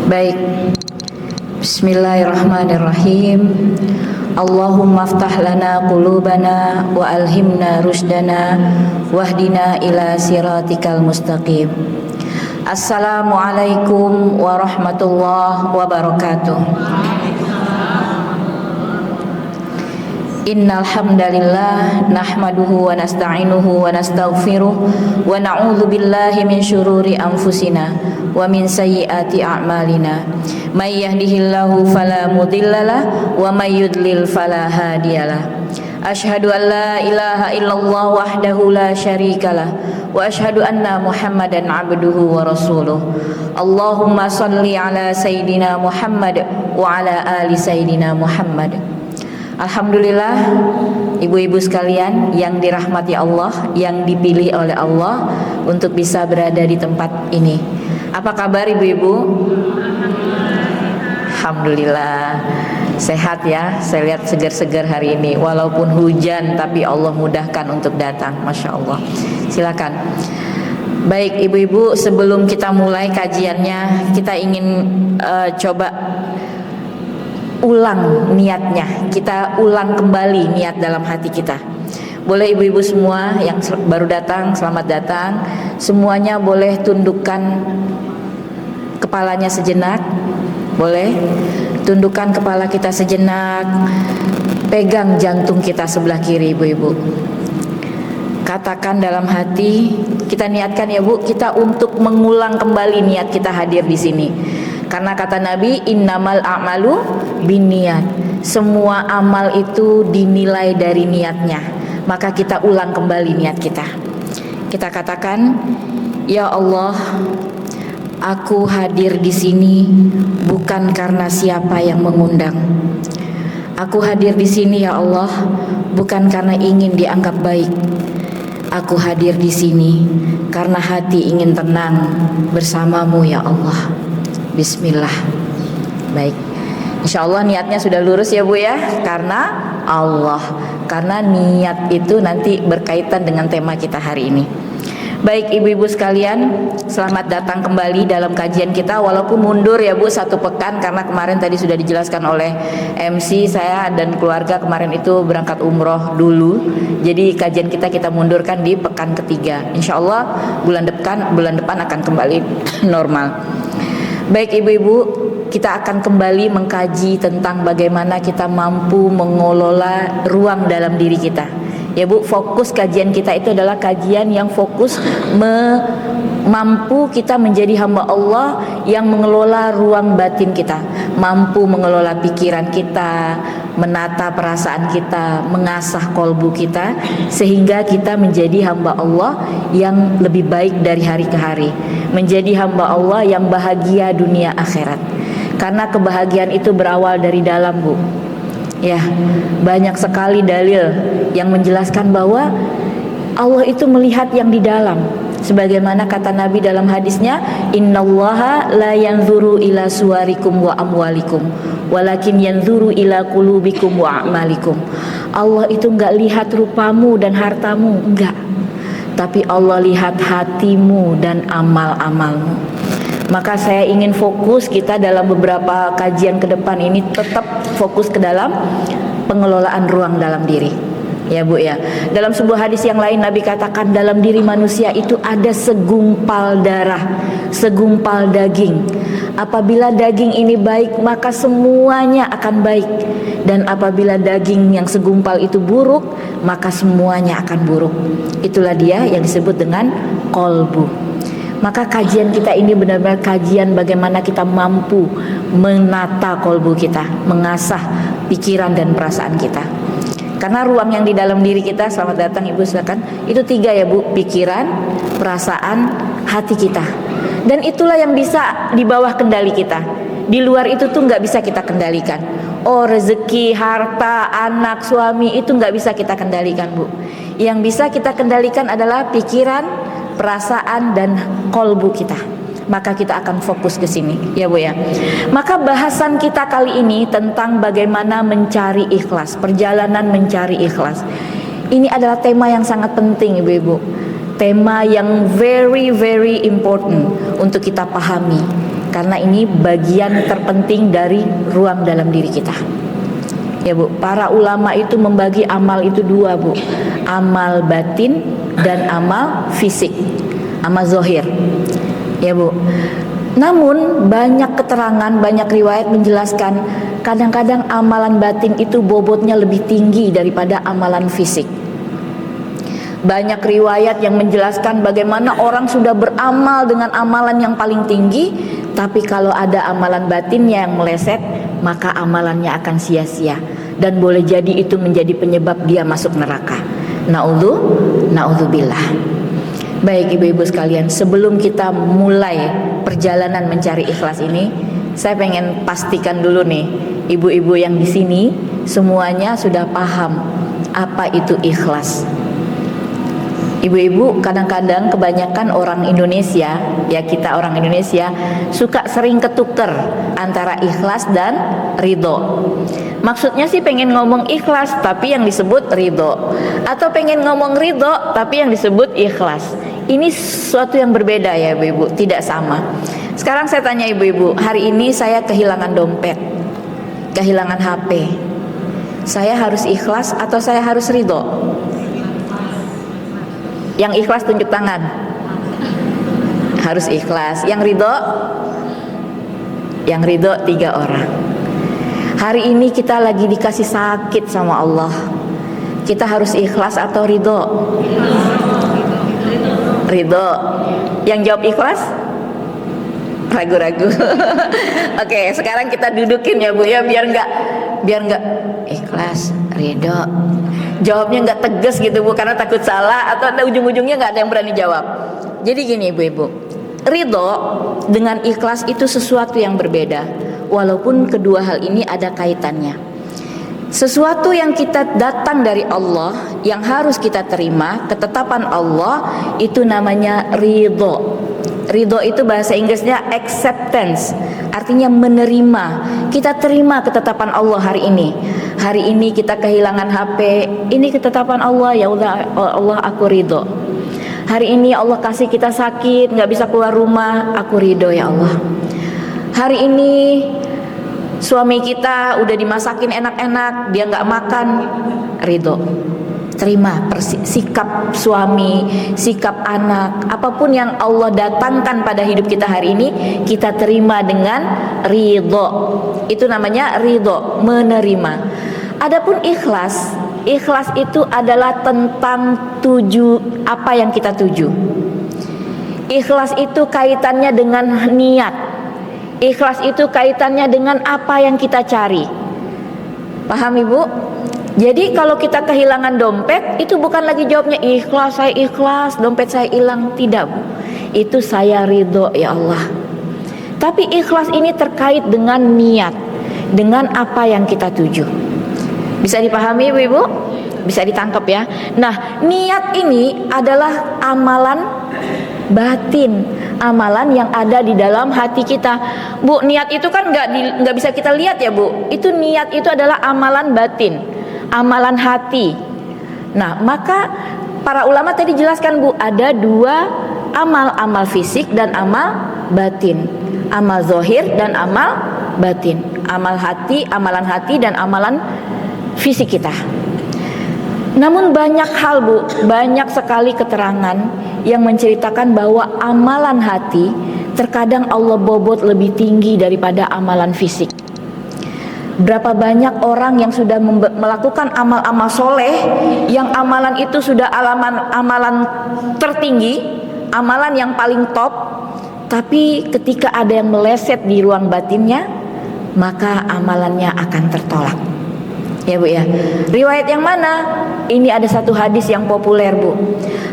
Baik. Bismillahirrahmanirrahim. Allahumma aftah lana qulubana wa alhimna rushdana wahdina ila siratikal mustaqim. Assalamualaikum warahmatullahi wabarakatuh. Innal hamdalillah nahmaduhu wa nasta'inuhu wa nastaghfiruh wa na'udzu billahi min syururi anfusina wa min sayyiati a'malina. May yahdihillahu fala mudhillalah wa may yudlil fala hadiyalah. Asyhadu an la ilaha illallah wahdahu la syarikalah wa asyhadu anna Muhammadan abduhu wa rasuluh. Allahumma shalli ala sayidina Muhammad wa ala ali sayidina Muhammad. Alhamdulillah, ibu-ibu sekalian yang dirahmati Allah, yang dipilih oleh Allah untuk bisa berada di tempat ini. Apa kabar ibu-ibu? Alhamdulillah, sehat ya. Saya lihat segar-segar hari ini, walaupun hujan tapi Allah mudahkan untuk datang. Masya Allah. Silakan. Baik ibu-ibu, sebelum kita mulai kajiannya, kita ingin coba ulang niatnya. Kita ulang kembali niat dalam hati kita. Boleh ibu-ibu semua yang baru datang, selamat datang. Semuanya boleh tundukkan kepalanya sejenak. Boleh tundukkan kepala kita sejenak. Pegang jantung kita sebelah kiri ibu-ibu. Katakan dalam hati, kita niatkan ya Bu, kita untuk mengulang kembali niat kita hadir di sini. Karena kata Nabi, innamal a'malu binniyat. Semua amal itu dinilai dari niatnya. Maka kita ulang kembali niat kita. Kita katakan, ya Allah, aku hadir di sini bukan karena siapa yang mengundang. Aku hadir di sini ya Allah bukan karena ingin dianggap baik. Aku hadir di sini karena hati ingin tenang bersamamu ya Allah. Bismillah. Baik, insya Allah niatnya sudah lurus ya Bu ya. Karena Allah, karena niat itu nanti berkaitan dengan tema kita hari ini. Baik ibu-ibu sekalian, selamat datang kembali dalam kajian kita. Walaupun mundur ya Bu 1 pekan, karena kemarin tadi sudah dijelaskan oleh MC, saya dan keluarga kemarin itu berangkat umroh dulu. Jadi kajian kita mundurkan di pekan ketiga. Insya Allah bulan depan akan kembali normal. Baik ibu-ibu, kita akan kembali mengkaji tentang bagaimana kita mampu mengelola ruang dalam diri kita. Ya Bu, fokus kajian kita itu adalah kajian yang fokus mampu kita menjadi hamba Allah yang mengelola ruang batin kita, mampu mengelola pikiran kita, menata perasaan kita, mengasah kolbu kita, sehingga kita menjadi hamba Allah yang lebih baik dari hari ke hari, menjadi hamba Allah yang bahagia dunia akhirat. Karena kebahagiaan itu berawal dari dalam Bu. Ya, banyak sekali dalil yang menjelaskan bahwa Allah itu melihat yang di dalam. Sebagaimana kata Nabi dalam hadisnya, innallaha la yanzuru ila suwarikum wa amwalikum walakin yanzuru ila qulubikum wa a'malikum. Allah itu enggak lihat rupamu dan hartamu, enggak. Tapi Allah lihat hatimu dan amal-amalmu. Maka saya ingin fokus kita dalam beberapa kajian ke depan ini tetap fokus ke dalam pengelolaan ruang dalam diri. Ya Bu ya. Dalam sebuah hadis yang lain Nabi katakan dalam diri manusia itu ada segumpal darah, segumpal daging. Apabila daging ini baik maka semuanya akan baik. Dan apabila daging yang segumpal itu buruk maka semuanya akan buruk. Itulah dia yang disebut dengan kolbu. Maka kajian kita ini benar-benar kajian bagaimana kita mampu menata kolbu kita, mengasah pikiran dan perasaan kita. Karena ruang yang di dalam diri kita, selamat datang Ibu silakan, itu 3 ya Bu, pikiran, perasaan, hati kita. Dan itulah yang bisa di bawah kendali kita. Di luar itu tuh nggak bisa kita kendalikan. Oh rezeki, harta, anak, suami itu nggak bisa kita kendalikan Bu. Yang bisa kita kendalikan adalah pikiran, perasaan dan kolbu kita. Maka kita akan fokus ke sini ya Bu ya. Maka bahasan kita kali ini tentang bagaimana mencari ikhlas, perjalanan mencari ikhlas. Ini adalah tema yang sangat penting ibu-ibu. Tema yang very important untuk kita pahami. karena ini bagian terpenting dari ruang dalam diri kita. Ya Bu, para ulama itu membagi amal itu dua Bu, amal batin dan amal fisik, amal zohir. Ya Bu, namun banyak keterangan, banyak riwayat menjelaskan kadang-kadang amalan batin itu bobotnya lebih tinggi daripada amalan fisik. Banyak riwayat yang menjelaskan bagaimana orang sudah beramal dengan amalan yang paling tinggi, tapi kalau ada amalan batinnya yang meleset, maka amalannya akan sia-sia dan boleh jadi itu menjadi penyebab dia masuk neraka. Naudzubillah. Baik ibu-ibu sekalian, sebelum kita mulai perjalanan mencari ikhlas ini, saya pengen pastikan dulu nih, ibu-ibu yang di sini semuanya sudah paham apa itu ikhlas. Ibu-ibu, kadang-kadang kebanyakan orang Indonesia, ya kita orang Indonesia suka sering ketuker antara ikhlas dan ridho. Maksudnya sih pengen ngomong ikhlas tapi yang disebut ridho, atau pengen ngomong ridho tapi yang disebut ikhlas. Ini sesuatu yang berbeda ya ibu-ibu, tidak sama. Sekarang saya tanya ibu-ibu, hari ini saya kehilangan dompet, kehilangan HP, saya harus ikhlas atau saya harus ridho? Yang ikhlas tunjuk tangan. Harus ikhlas. Yang ridho? Yang ridho 3 orang. Hari ini kita lagi dikasih sakit sama Allah, kita harus ikhlas atau ridho? Ridho. Yang jawab ikhlas? Ragu-ragu. Oke, sekarang kita dudukin ya Bu ya, biar nggak ikhlas, ridho. Jawabnya nggak tegas gitu Bu, karena takut salah atau ada ujung-ujungnya nggak ada yang berani jawab. Jadi gini ibu-ibu, ridho dengan ikhlas itu sesuatu yang berbeda, walaupun kedua hal ini ada kaitannya. Sesuatu yang kita datang dari Allah, yang harus kita terima, ketetapan Allah, itu namanya ridho. Ridho itu bahasa Inggrisnya acceptance, artinya menerima. Kita terima ketetapan Allah hari ini. Hari ini kita kehilangan HP, ini ketetapan Allah, ya Allah aku ridho. Hari ini Allah kasih kita sakit, nggak bisa keluar rumah, aku ridho ya Allah. Hari ini suami kita udah dimasakin enak-enak, dia nggak makan, ridho. Terima sikap suami, sikap anak, apapun yang Allah datangkan pada hidup kita hari ini, kita terima dengan ridho. Itu namanya ridho, menerima. Adapun ikhlas, ikhlas itu adalah tentang apa yang kita tuju. Ikhlas itu kaitannya dengan niat. Ikhlas itu kaitannya dengan apa yang kita cari. Paham Ibu? Jadi kalau kita kehilangan dompet, itu bukan lagi jawabnya ikhlas, saya ikhlas, dompet saya hilang. Tidak Bu, itu saya ridho ya Allah. Tapi ikhlas ini terkait dengan niat, dengan apa yang kita tuju. Bisa dipahami ibu-ibu? Bisa ditangkap ya. Nah, niat ini adalah amalan batin, amalan yang ada di dalam hati kita. Bu, niat itu kan nggak bisa kita lihat ya Bu. Itu niat itu adalah amalan batin, amalan hati. Nah, maka para ulama tadi jelaskan Bu, ada 2 amal, amal fisik dan amal batin, amal zohir dan amal batin, amal hati, amalan hati dan amalan fisik kita. Namun banyak hal Bu, banyak sekali keterangan yang menceritakan bahwa amalan hati terkadang Allah bobot lebih tinggi daripada amalan fisik. Berapa banyak orang yang sudah melakukan amal-amal soleh, yang amalan itu sudah amalan tertinggi, amalan yang paling top, tapi ketika ada yang meleset di ruang batinnya, maka amalannya akan tertolak. Ya Bu ya. Riwayat yang mana? Ini ada satu hadis yang populer Bu.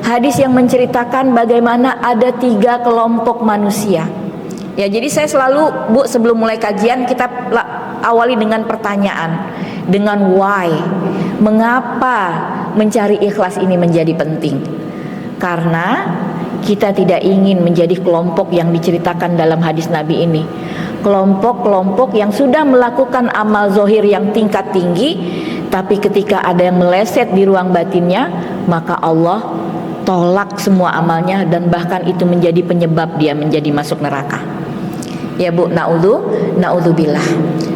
Hadis yang menceritakan bagaimana ada 3 kelompok manusia. Ya, jadi saya selalu Bu, sebelum mulai kajian kita awali dengan pertanyaan, dengan why. Mengapa mencari ikhlas ini menjadi penting? Karena kita tidak ingin menjadi kelompok yang diceritakan dalam hadis Nabi ini. Kelompok-kelompok yang sudah melakukan amal zohir yang tingkat tinggi, tapi ketika ada yang meleset di ruang batinnya, maka Allah tolak semua amalnya dan bahkan itu menjadi penyebab dia menjadi masuk neraka. Ya Bu, naudzubillah.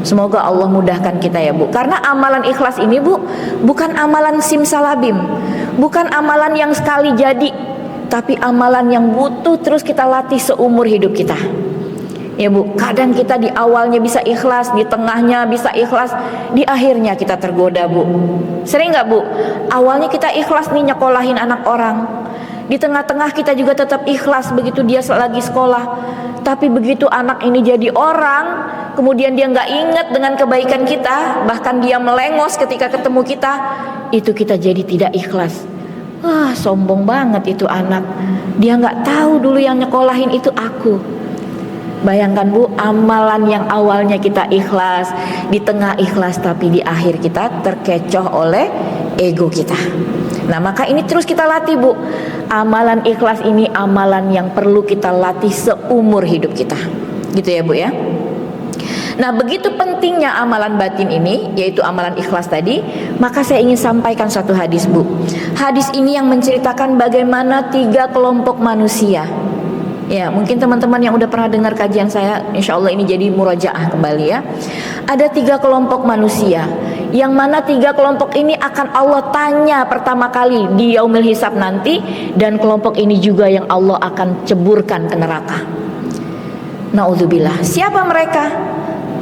Semoga Allah mudahkan kita ya Bu. Karena amalan ikhlas ini Bu, bukan amalan simsalabim, bukan amalan yang sekali jadi, tapi amalan yang butuh terus kita latih seumur hidup kita. Ya Bu, kadang kita di awalnya bisa ikhlas, di tengahnya bisa ikhlas, di akhirnya kita tergoda Bu. Sering nggak Bu? Awalnya kita ikhlas nih nyekolahin anak orang, di tengah-tengah kita juga tetap ikhlas begitu dia lagi sekolah. Tapi begitu anak ini jadi orang, kemudian dia nggak ingat dengan kebaikan kita, bahkan dia melengos ketika ketemu kita, itu kita jadi tidak ikhlas. Wah, sombong banget itu anak, dia nggak tahu dulu yang nyekolahin itu aku. Bayangkan Bu, amalan yang awalnya kita ikhlas, di tengah ikhlas, tapi di akhir kita terkecoh oleh ego kita. Nah maka ini terus kita latih Bu. Amalan ikhlas ini amalan yang perlu kita latih seumur hidup kita. Gitu ya Bu ya. Nah begitu pentingnya amalan batin ini, yaitu amalan ikhlas tadi, maka saya ingin sampaikan satu hadis Bu. Hadis ini yang menceritakan bagaimana 3 kelompok manusia. Ya mungkin teman-teman yang udah pernah dengar kajian saya, insya Allah ini jadi murajaah kembali ya. Ada 3 kelompok manusia, yang mana 3 kelompok ini akan Allah tanya pertama kali di yaumil hisab nanti, dan kelompok ini juga yang Allah akan ceburkan ke neraka. Naudzubillah. Siapa mereka?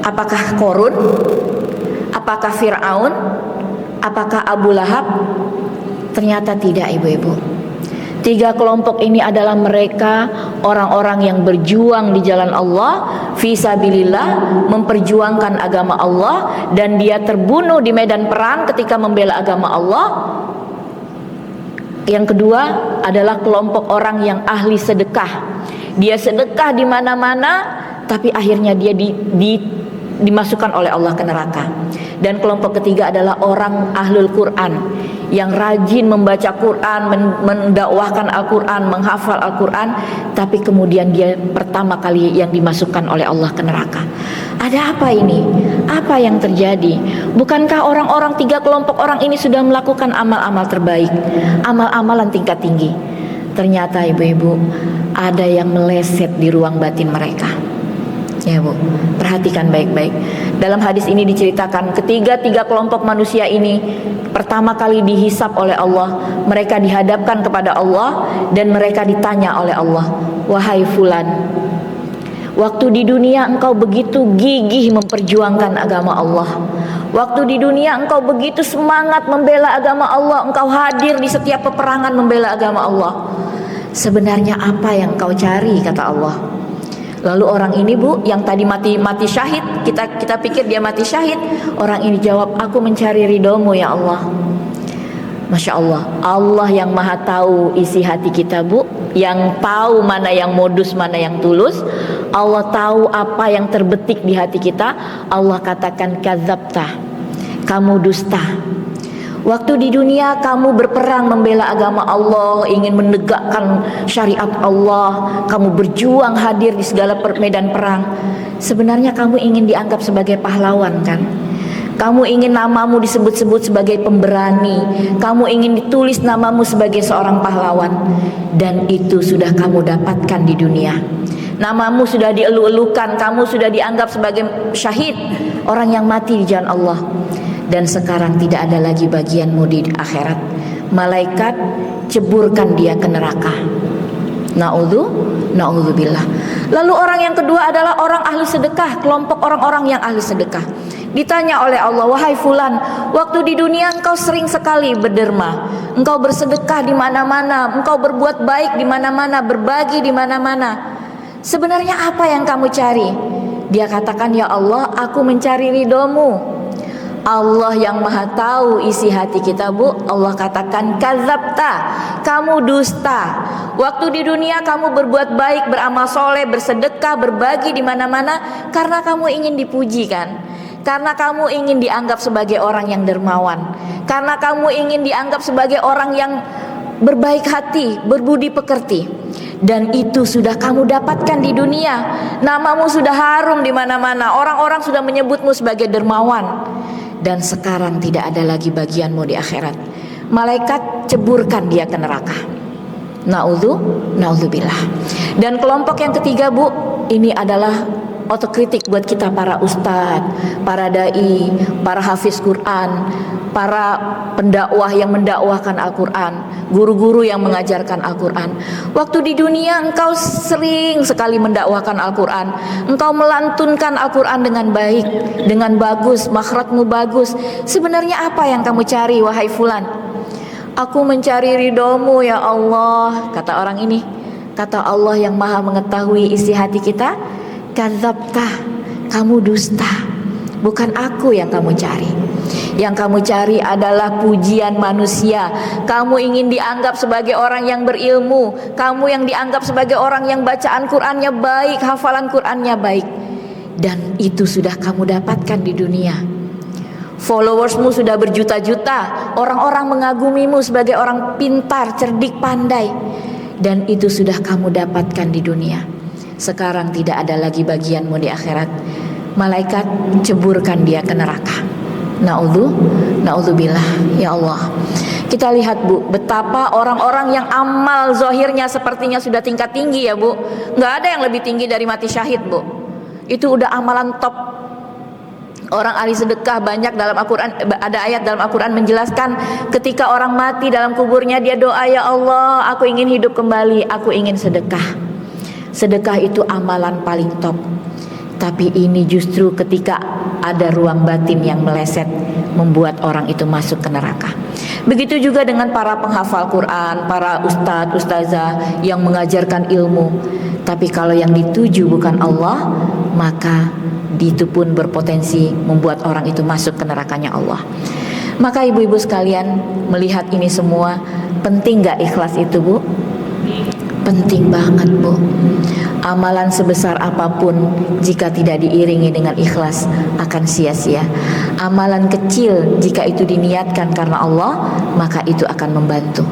Apakah Korun? Apakah Fir'aun? Apakah Abu Lahab? Ternyata tidak ibu-ibu. 3 kelompok ini adalah mereka orang-orang yang berjuang di jalan Allah, fisabilillah, memperjuangkan agama Allah, dan dia terbunuh di medan perang ketika membela agama Allah. Yang kedua adalah kelompok orang yang ahli sedekah. Dia sedekah di mana-mana, tapi akhirnya dia dimasukkan oleh Allah ke neraka. Dan kelompok ketiga adalah orang ahlul Quran, yang rajin membaca Quran, mendakwahkan Al-Quran, menghafal Al-Quran, tapi kemudian dia pertama kali yang dimasukkan oleh Allah ke neraka. Ada apa ini? Apa yang terjadi? Bukankah orang-orang 3 kelompok orang ini sudah melakukan amal-amal terbaik, amal-amalan tingkat tinggi? Ternyata ibu-ibu, ada yang meleset di ruang batin mereka. Ya Bu, perhatikan baik-baik. Dalam hadis ini diceritakan ketiga kelompok manusia ini pertama kali dihisap oleh Allah. Mereka dihadapkan kepada Allah dan mereka ditanya oleh Allah, wahai fulan, waktu di dunia engkau begitu gigih memperjuangkan agama Allah, waktu di dunia engkau begitu semangat membela agama Allah, engkau hadir di setiap peperangan membela agama Allah, sebenarnya apa yang engkau cari, kata Allah. Lalu orang ini Bu, yang tadi mati syahid, kita pikir dia mati syahid, orang ini jawab, aku mencari ridhomu ya Allah. Masya Allah, Allah yang maha tahu isi hati kita Bu, yang tahu mana yang modus, mana yang tulus. Allah tahu apa yang terbetik di hati kita. Allah katakan, kadzabta, kamu dusta. Waktu di dunia kamu berperang membela agama Allah, ingin menegakkan syariat Allah, kamu berjuang hadir di segala medan perang. Sebenarnya kamu ingin dianggap sebagai pahlawan kan? Kamu ingin namamu disebut-sebut sebagai pemberani, kamu ingin ditulis namamu sebagai seorang pahlawan, dan itu sudah kamu dapatkan di dunia. Namamu sudah dielu-elukan, kamu sudah dianggap sebagai syahid, orang yang mati di jalan Allah. Dan sekarang tidak ada lagi bagianmu di akhirat. Malaikat ceburkan dia ke neraka. Na'udzubillah. Lalu orang yang kedua adalah orang ahli sedekah, kelompok orang-orang yang ahli sedekah. Ditanya oleh Allah, wahai fulan, waktu di dunia engkau sering sekali berderma, engkau bersedekah di mana-mana, engkau berbuat baik di mana-mana, berbagi di mana-mana. Sebenarnya apa yang kamu cari? Dia katakan, ya Allah, aku mencari ridhomu. Allah yang maha tahu isi hati kita Bu, Allah katakan, kadzabta, kamu dusta. Waktu di dunia kamu berbuat baik, beramal soleh, bersedekah, berbagi di mana-mana, karena kamu ingin dipuji kan? Karena kamu ingin dianggap sebagai orang yang dermawan, karena kamu ingin dianggap sebagai orang yang berbaik hati, berbudi pekerti. Dan itu sudah kamu dapatkan di dunia. Namamu sudah harum di mana-mana, orang-orang sudah menyebutmu sebagai dermawan. Dan sekarang tidak ada lagi bagianmu di akhirat. Malaikat ceburkan dia ke neraka. Na'udzubillah. Dan kelompok yang ketiga Bu, ini adalah otokritik buat kita para ustadz, para dai, para hafiz Quran, para pendakwah yang mendakwahkan Al-Quran, guru-guru yang mengajarkan Al-Quran. Waktu di dunia engkau sering sekali mendakwahkan Al-Quran, engkau melantunkan Al-Quran dengan baik, dengan bagus, makhrajmu bagus. Sebenarnya apa yang kamu cari wahai fulan? Aku mencari ridhomu ya Allah, kata orang ini. Kata Allah yang maha mengetahui isi hati kita, kadzabta, kamu dusta, bukan aku yang kamu cari. Yang kamu cari adalah pujian manusia. Kamu ingin dianggap sebagai orang yang berilmu, kamu yang dianggap sebagai orang yang bacaan Qur'annya baik, hafalan Qur'annya baik. Dan itu sudah kamu dapatkan di dunia. Followersmu sudah berjuta-juta, orang-orang mengagumimu sebagai orang pintar, cerdik, pandai. Dan itu sudah kamu dapatkan di dunia. Sekarang tidak ada lagi bagianmu di akhirat. Malaikat ceburkan dia ke neraka. Na'udzubillah, ya Allah. Kita lihat Bu, betapa orang-orang yang amal zahirnya sepertinya sudah tingkat tinggi ya Bu. Nggak ada yang lebih tinggi dari mati syahid Bu. Itu udah amalan top. Orang ahli sedekah banyak dalam Al-Quran, ada ayat dalam Al-Quran menjelaskan ketika orang mati dalam kuburnya dia doa, ya Allah, aku ingin hidup kembali, aku ingin sedekah. Sedekah itu amalan paling top. Tapi ini justru ketika ada ruang batin yang meleset, membuat orang itu masuk ke neraka. Begitu juga dengan para penghafal Quran, para ustadz, ustazah yang mengajarkan ilmu. Tapi kalau yang dituju bukan Allah, maka itu pun berpotensi membuat orang itu masuk ke nerakanya Allah. Maka ibu-ibu sekalian, melihat ini semua, penting gak ikhlas itu Bu? Penting banget Bu. Amalan sebesar apapun jika tidak diiringi dengan ikhlas akan sia-sia. Amalan kecil jika itu diniatkan karena Allah, maka itu akan membantu.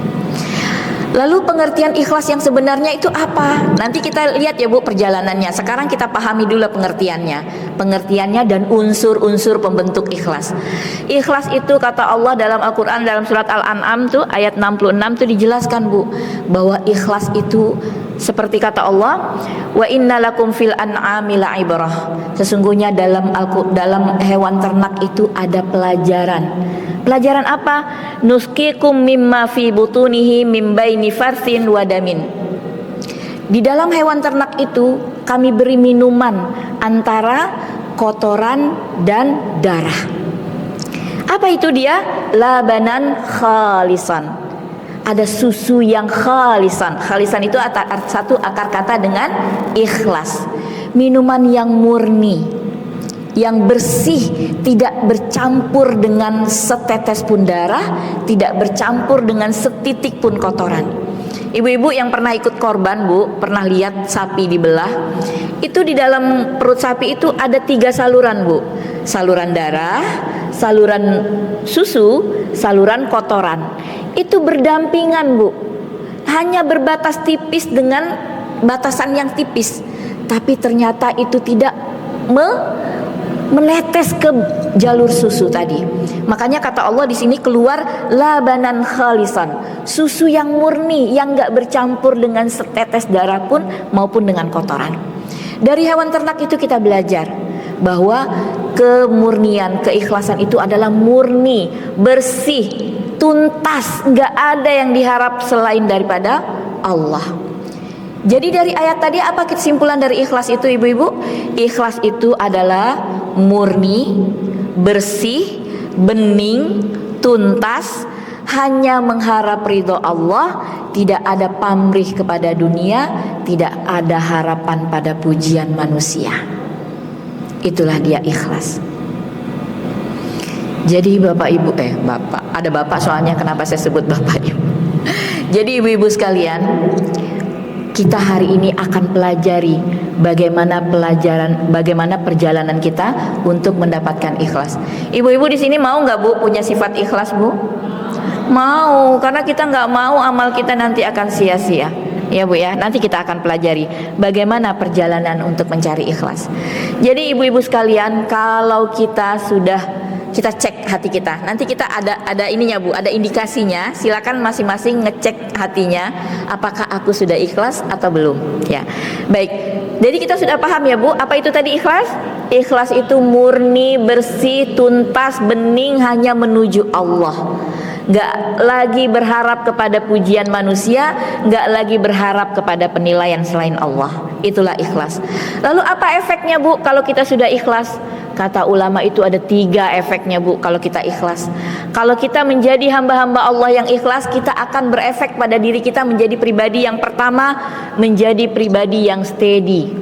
Lalu pengertian ikhlas yang sebenarnya itu apa? Nanti kita lihat ya Bu perjalanannya. Sekarang kita pahami dulu pengertiannya dan unsur-unsur pembentuk ikhlas. Ikhlas itu kata Allah dalam Al-Quran, dalam surat Al-An'am tuh ayat 66 tuh dijelaskan Bu, bahwa ikhlas itu seperti kata Allah, wa innalakum fil an'ami la'ibrah. Sesungguhnya dalam hewan ternak itu ada pelajaran. Pelajaran apa? Nuskikum mimma fi butunihi mim baini farsin wa damin. Di dalam hewan ternak itu kami beri minuman antara kotoran dan darah. Apa itu dia? Labanan khalisan. Ada susu yang khalisan. Khalisan itu satu akar kata dengan ikhlas. Minuman yang murni, yang bersih, tidak bercampur dengan setetes pun darah, tidak bercampur dengan setitik pun kotoran. Ibu-ibu yang pernah ikut korban Bu, pernah lihat sapi dibelah? Itu di dalam perut sapi itu ada 3 saluran Bu. Saluran darah, saluran susu, saluran kotoran. Itu berdampingan Bu. Hanya berbatas tipis dengan batasan yang tipis. Tapi ternyata itu tidak menetes ke jalur susu tadi. Makanya kata Allah di sini keluar labanan khalisan, susu yang murni yang enggak bercampur dengan setetes darah pun maupun dengan kotoran. Dari hewan ternak itu kita belajar bahwa kemurnian, keikhlasan itu adalah murni, bersih, tuntas, enggak ada yang diharap selain daripada Allah. Jadi dari ayat tadi apa kesimpulan dari ikhlas itu ibu-ibu? Ikhlas itu adalah murni, bersih, bening, tuntas, hanya mengharap ridho Allah, tidak ada pamrih kepada dunia, tidak ada harapan pada pujian manusia. Itulah dia ikhlas. Jadi bapak ibu, ada bapak soalnya, kenapa saya sebut bapak ibu? Jadi ibu-ibu sekalian, kita hari ini akan pelajari bagaimana perjalanan kita untuk mendapatkan ikhlas. Ibu-ibu di sini mau nggak Bu punya sifat ikhlas Bu? Mau, karena kita nggak mau amal kita nanti akan sia-sia. Ya Bu ya, nanti kita akan pelajari bagaimana perjalanan untuk mencari ikhlas. Jadi ibu-ibu sekalian, kalau kita sudah kita cek hati kita. Nanti kita ada ininya Bu, ada indikasinya. Silakan masing-masing ngecek hatinya, apakah aku sudah ikhlas atau belum. Ya, baik. Jadi kita sudah paham ya Bu, apa itu tadi ikhlas? Ikhlas itu murni, bersih, tuntas, bening, hanya menuju Allah. Gak lagi berharap kepada pujian manusia, gak lagi berharap kepada penilaian selain Allah. Itulah ikhlas. Lalu apa efeknya Bu kalau kita sudah ikhlas? Kata ulama itu ada 3 efeknya Bu kalau kita ikhlas. Kalau kita menjadi hamba-hamba Allah yang ikhlas, kita akan berefek pada diri kita menjadi pribadi yang pertama, menjadi pribadi yang steady.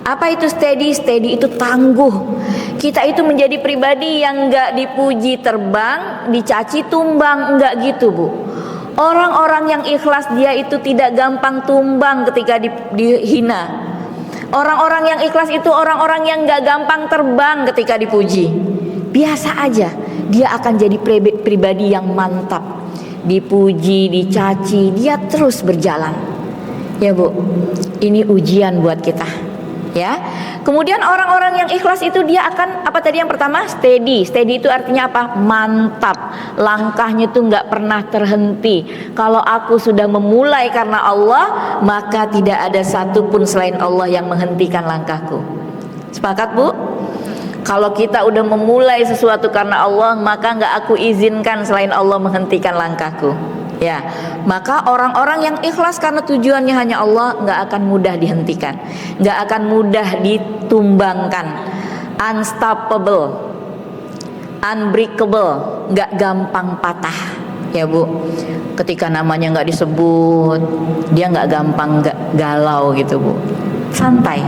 Apa itu steady? Steady itu tangguh. Kita itu menjadi pribadi yang enggak dipuji terbang, dicaci tumbang, enggak gitu Bu. Orang-orang yang ikhlas dia itu tidak gampang tumbang ketika dihina. Orang-orang yang ikhlas itu orang-orang yang enggak gampang terbang ketika dipuji. Biasa aja, dia akan jadi pribadi yang mantap. Dipuji, dicaci, dia terus berjalan. Ya Bu, ini ujian buat kita. Ya, kemudian orang-orang yang ikhlas itu dia akan apa tadi yang pertama? Steady. Steady itu artinya apa? Mantap. Langkahnya itu nggak pernah terhenti. Kalau aku sudah memulai karena Allah, maka tidak ada satupun selain Allah yang menghentikan langkahku. Sepakat Bu? Kalau kita udah memulai sesuatu karena Allah, maka nggak aku izinkan selain Allah menghentikan langkahku. Ya, maka orang-orang yang ikhlas karena tujuannya hanya Allah nggak akan mudah dihentikan, nggak akan mudah ditumbangkan, unstoppable, unbreakable, nggak gampang patah. Ya Bu, ketika namanya nggak disebut, dia nggak gampang galau gitu Bu, santai.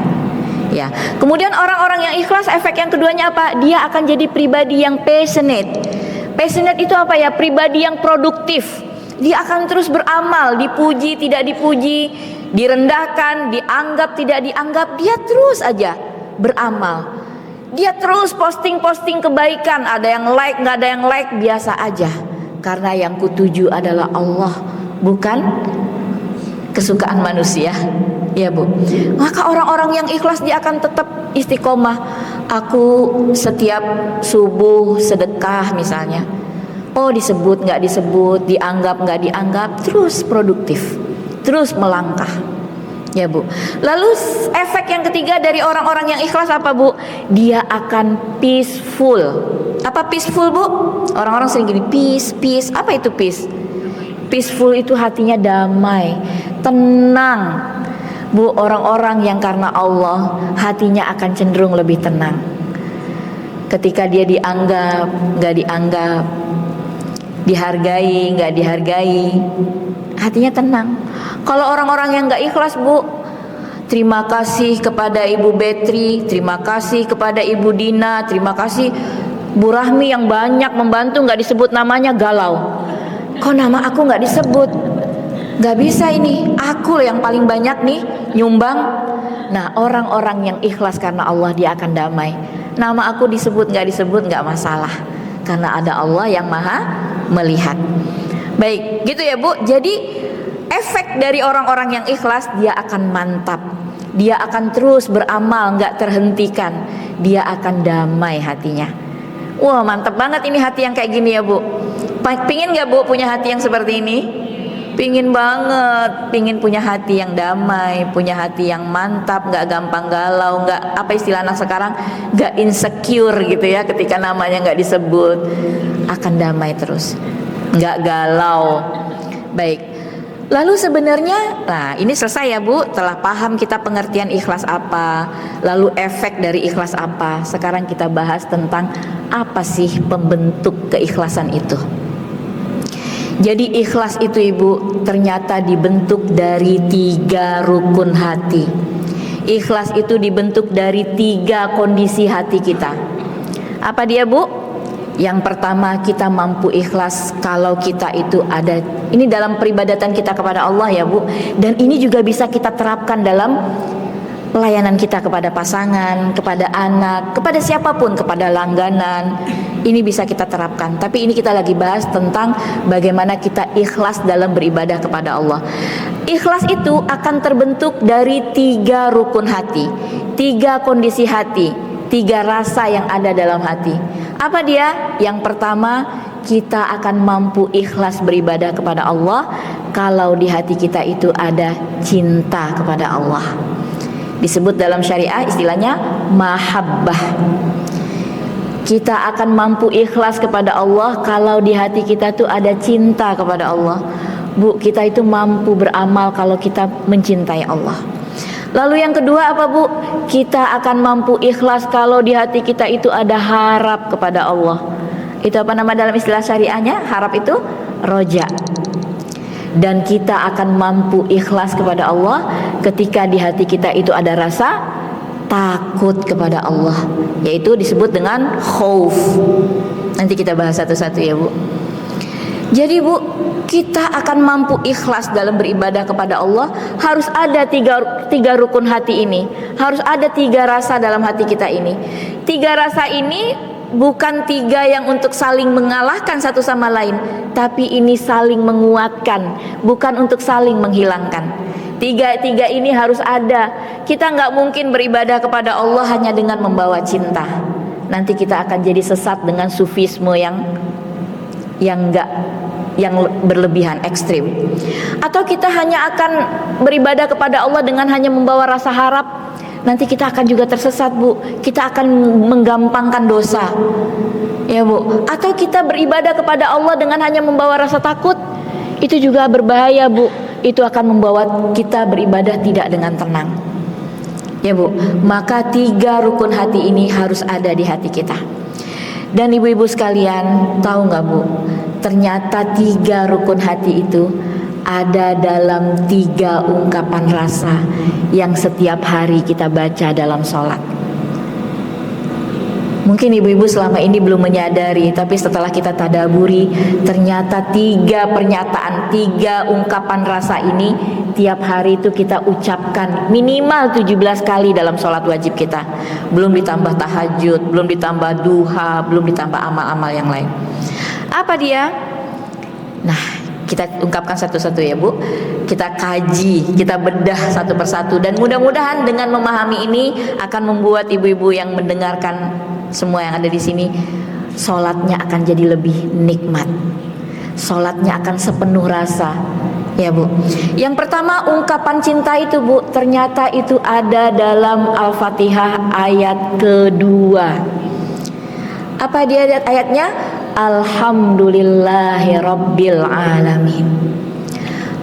Ya, kemudian orang-orang yang ikhlas efek yang keduanya apa? Dia akan jadi pribadi yang passionate. Passionate itu apa ya? Pribadi yang produktif. Dia akan terus beramal, dipuji, tidak dipuji, direndahkan, dianggap, tidak dianggap, dia terus aja beramal. Dia terus posting-posting kebaikan, ada yang like, nggak ada yang like, biasa aja. Karena yang kutuju adalah Allah, bukan kesukaan manusia. Ya Bu, maka orang-orang yang ikhlas dia akan tetap istiqomah. Aku setiap subuh sedekah misalnya. Oh disebut nggak disebut, dianggap nggak dianggap, terus produktif, terus melangkah. Ya Bu. Lalu efek yang ketiga dari orang-orang yang ikhlas apa Bu? Dia akan peaceful. Apa peaceful Bu? Orang-orang sering gini, peace. Apa itu peace? Peaceful itu hatinya damai, tenang. Bu, orang-orang yang karena Allah hatinya akan cenderung lebih tenang. Ketika dia dianggap, nggak dianggap, dihargai, nggak dihargai, hatinya tenang. Kalau orang-orang yang nggak ikhlas Bu, terima kasih kepada Ibu Betri, terima kasih kepada Ibu Dina, terima kasih Bu Rahmi yang banyak membantu, nggak disebut namanya, galau. Kok nama aku nggak disebut? Nggak bisa ini, aku yang paling banyak nih nyumbang. Nah, orang-orang yang ikhlas karena Allah dia akan damai. Nama aku disebut nggak disebut nggak masalah, karena ada Allah yang maha melihat. Baik, gitu ya Bu. Jadi efek dari orang-orang yang ikhlas, dia akan mantap, dia akan terus beramal, nggak terhentikan, dia akan damai hatinya. Wah, mantap banget ini hati yang kayak gini ya Bu. Pingin nggak Bu punya hati yang seperti ini? Pingin banget, pingin punya hati yang damai, punya hati yang mantap, nggak gampang galau, nggak apa istilah anak sekarang, nggak insecure gitu ya ketika namanya nggak disebut, akan damai terus, nggak galau. Baik, lalu sebenarnya, nah ini selesai ya Bu, telah paham kita pengertian ikhlas apa, lalu efek dari ikhlas apa. Sekarang kita bahas tentang apa sih pembentuk keikhlasan itu. Jadi ikhlas itu Ibu ternyata dibentuk dari 3 rukun hati. Ikhlas itu dibentuk dari 3 kondisi hati kita. Apa dia Bu? Yang pertama, kita mampu ikhlas kalau kita itu ada, ini dalam peribadatan kita kepada Allah ya Bu. Dan ini juga bisa kita terapkan dalam pelayanan kita kepada pasangan, kepada anak, kepada siapapun, kepada langganan. Ini bisa kita terapkan. Tapi ini kita lagi bahas tentang bagaimana kita ikhlas dalam beribadah kepada Allah. Ikhlas itu akan terbentuk dari 3 rukun hati, 3 kondisi hati, 3 rasa yang ada dalam hati. Apa dia? Yang pertama, kita akan mampu ikhlas beribadah kepada Allah kalau di hati kita itu ada cinta kepada Allah. Disebut dalam syariah istilahnya mahabbah. Kita akan mampu ikhlas kepada Allah kalau di hati kita tuh ada cinta kepada Allah. Bu, kita itu mampu beramal kalau kita mencintai Allah. Lalu yang kedua apa, Bu? Kita akan mampu ikhlas kalau di hati kita itu ada harap kepada Allah. Itu apa nama dalam istilah syariahnya? Harap itu roja. Dan kita akan mampu ikhlas kepada Allah ketika di hati kita itu ada rasa takut kepada Allah, yaitu disebut dengan khauf. Nanti kita bahas satu-satu ya, Bu. Jadi, Bu, kita akan mampu ikhlas dalam beribadah kepada Allah. Harus ada tiga rukun hati ini. Harus ada 3 rasa dalam hati kita ini. 3 rasa ini bukan 3 yang untuk saling mengalahkan satu sama lain, tapi ini saling menguatkan, bukan untuk saling menghilangkan. Tiga ini harus ada. Kita nggak mungkin beribadah kepada Allah hanya dengan membawa cinta. Nanti kita akan jadi sesat dengan sufisme yang berlebihan, ekstrim. Atau kita hanya akan beribadah kepada Allah dengan hanya membawa rasa harap. Nanti kita akan juga tersesat, Bu. Kita akan menggampangkan dosa, ya, Bu. Atau kita beribadah kepada Allah dengan hanya membawa rasa takut. Itu juga berbahaya, Bu. Itu akan membawa kita beribadah tidak dengan tenang, ya, Bu. Maka 3 rukun hati ini harus ada di hati kita. Dan ibu-ibu sekalian, tahu nggak, Bu? Ternyata 3 rukun hati itu ada dalam 3 ungkapan rasa yang setiap hari kita baca dalam sholat. Mungkin ibu-ibu selama ini belum menyadari, tapi setelah kita tadaburi, ternyata 3 pernyataan, 3 ungkapan rasa ini tiap hari itu kita ucapkan minimal 17 kali dalam sholat wajib kita. Belum ditambah tahajud, belum ditambah duha, belum ditambah amal-amal yang lain. Apa dia? Nah, kita ungkapkan satu-satu ya, Bu. Kita kaji, kita bedah satu persatu, dan mudah-mudahan dengan memahami ini akan membuat ibu-ibu yang mendengarkan semua yang ada di sini, sholatnya akan jadi lebih nikmat. Sholatnya akan sepenuh rasa, ya, Bu. Yang pertama, ungkapan cinta itu, Bu, ternyata itu ada dalam Al-Fatihah ayat kedua. Apa dia ayatnya? Alhamdulillahi Rabbil Alamin.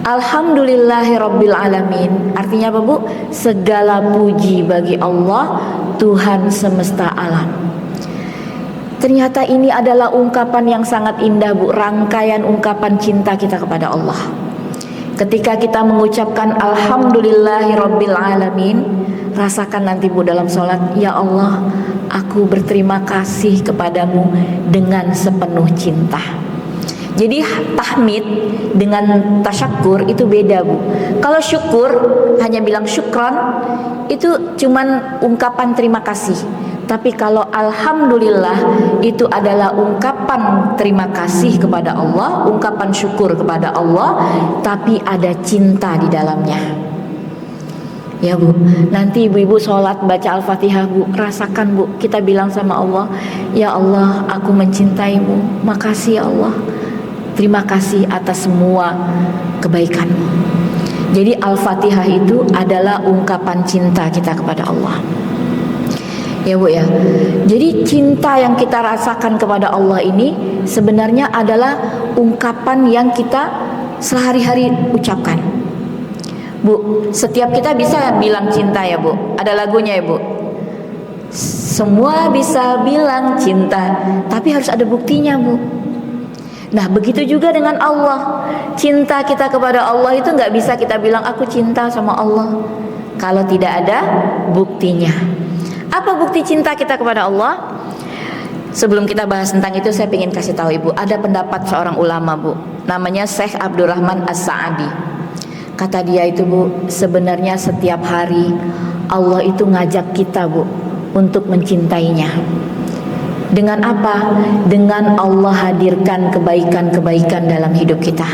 Alhamdulillahi Rabbil Alamin artinya apa, Bu? Segala puji bagi Allah, Tuhan semesta alam. Ternyata ini adalah ungkapan yang sangat indah, Bu. Rangkaian ungkapan cinta kita kepada Allah. Ketika kita mengucapkan Alhamdulillahi Rabbil Alamin, rasakan nanti, Bu, dalam sholat, ya Allah, aku berterima kasih kepadamu dengan sepenuh cinta. Jadi tahmid dengan tasyakur itu beda, Bu. Kalau syukur hanya bilang syukron, itu cuman ungkapan terima kasih. Tapi kalau alhamdulillah itu adalah ungkapan terima kasih kepada Allah, ungkapan syukur kepada Allah, tapi ada cinta di dalamnya. Ya, Bu, nanti ibu-ibu sholat baca Al-Fatihah, Bu, rasakan, Bu, kita bilang sama Allah, ya Allah, aku mencintaimu, makasih ya Allah, terima kasih atas semua kebaikanmu. Jadi Al-Fatihah itu adalah ungkapan cinta kita kepada Allah, ya, Bu, ya. Jadi cinta yang kita rasakan kepada Allah ini sebenarnya adalah ungkapan yang kita sehari-hari ucapkan. Bu, setiap kita bisa bilang cinta ya, Bu. Ada lagunya ya, Bu. Semua bisa bilang cinta, tapi harus ada buktinya, Bu. Nah, begitu juga dengan Allah. Cinta kita kepada Allah itu nggak bisa kita bilang aku cinta sama Allah kalau tidak ada buktinya. Apa bukti cinta kita kepada Allah? Sebelum kita bahas tentang itu, saya ingin kasih tahu, Ibu, ada pendapat seorang ulama, Bu, namanya Syekh Abdurrahman As-Sa'adi. Kata dia itu, Bu, sebenarnya setiap hari Allah itu ngajak kita, Bu, untuk mencintainya. Dengan apa? Dengan Allah hadirkan kebaikan-kebaikan dalam hidup kita.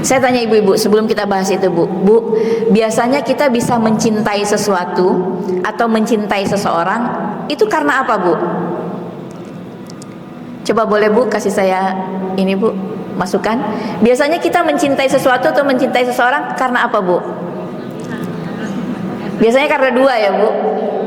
Saya tanya ibu-ibu sebelum kita bahas itu, Bu, biasanya kita bisa mencintai sesuatu atau mencintai seseorang itu karena apa, Bu? Coba boleh Bu kasih saya ini Bu, masukan. Biasanya kita mencintai sesuatu atau mencintai seseorang karena apa Bu? Biasanya karena dua ya Bu.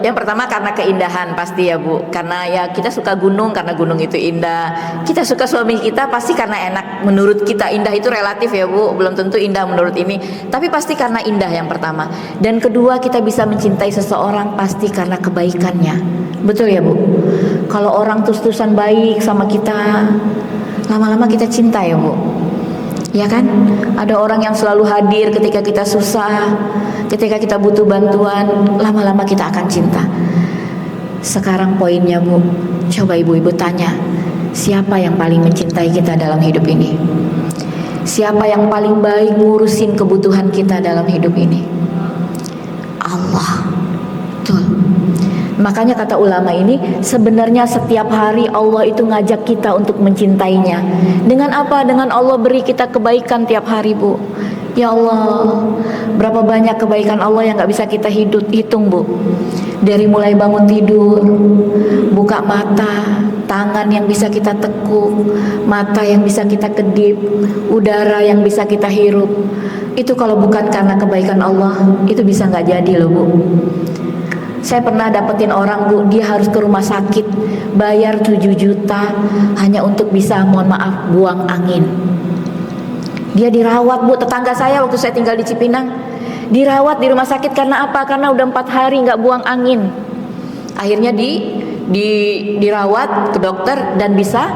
Yang pertama karena keindahan pasti ya Bu. Karena ya kita suka gunung karena gunung itu indah. Kita suka suami kita pasti karena enak. Menurut kita indah itu relatif ya Bu. Belum tentu indah menurut ini. Tapi pasti karena indah yang pertama. Dan kedua kita bisa mencintai seseorang pasti karena kebaikannya. Betul ya Bu? Kalau orang terus-terusan baik sama kita, lama-lama kita cinta ya Bu. Ya kan? Ada orang yang selalu hadir ketika kita susah, ketika kita butuh bantuan, lama-lama kita akan cinta. Sekarang poinnya Bu, coba ibu-ibu tanya, siapa yang paling mencintai kita dalam hidup ini? Siapa yang paling baik ngurusin kebutuhan kita dalam hidup ini? Allah. Betul. Makanya kata ulama ini, sebenarnya setiap hari Allah itu ngajak kita untuk mencintainya. Dengan apa? Dengan Allah beri kita kebaikan tiap hari Bu. Ya Allah, berapa banyak kebaikan Allah yang gak bisa kita hitung Bu. Dari mulai bangun tidur, buka mata, tangan yang bisa kita tekuk, mata yang bisa kita kedip, udara yang bisa kita hirup. Itu kalau bukan karena kebaikan Allah, itu bisa gak jadi loh Bu. Saya pernah dapetin orang Bu, dia harus ke rumah sakit, bayar 7 juta hanya untuk bisa, mohon maaf, buang angin. Dia dirawat Bu, tetangga saya waktu saya tinggal di Cipinang, dirawat di rumah sakit karena apa? Karena udah 4 hari nggak buang angin. Akhirnya dirawat ke dokter dan bisa,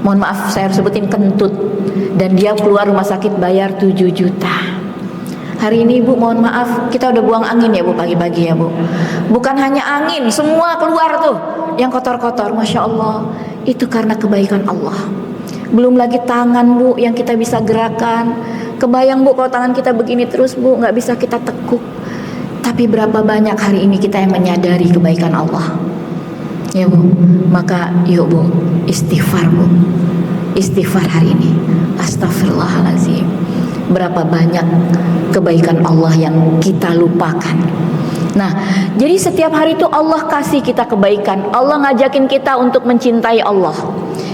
mohon maaf saya harus sebutin, kentut. Dan dia keluar rumah sakit bayar 7 juta. Hari ini Bu, mohon maaf, kita udah buang angin ya Bu pagi-pagi ya Bu. Bukan hanya angin, semua keluar tuh yang kotor-kotor. Masya Allah, itu karena kebaikan Allah. Belum lagi tangan Bu yang kita bisa gerakan. Kebayang Bu kalau tangan kita begini terus Bu, nggak bisa kita tekuk. Tapi berapa banyak hari ini kita yang menyadari kebaikan Allah ya Bu. Maka yuk Bu, istighfar Bu. Istighfar hari ini. Astagfirullahaladzim. Berapa banyak kebaikan Allah yang kita lupakan. Nah, jadi setiap hari itu Allah kasih kita kebaikan. Allah ngajakin kita untuk mencintai Allah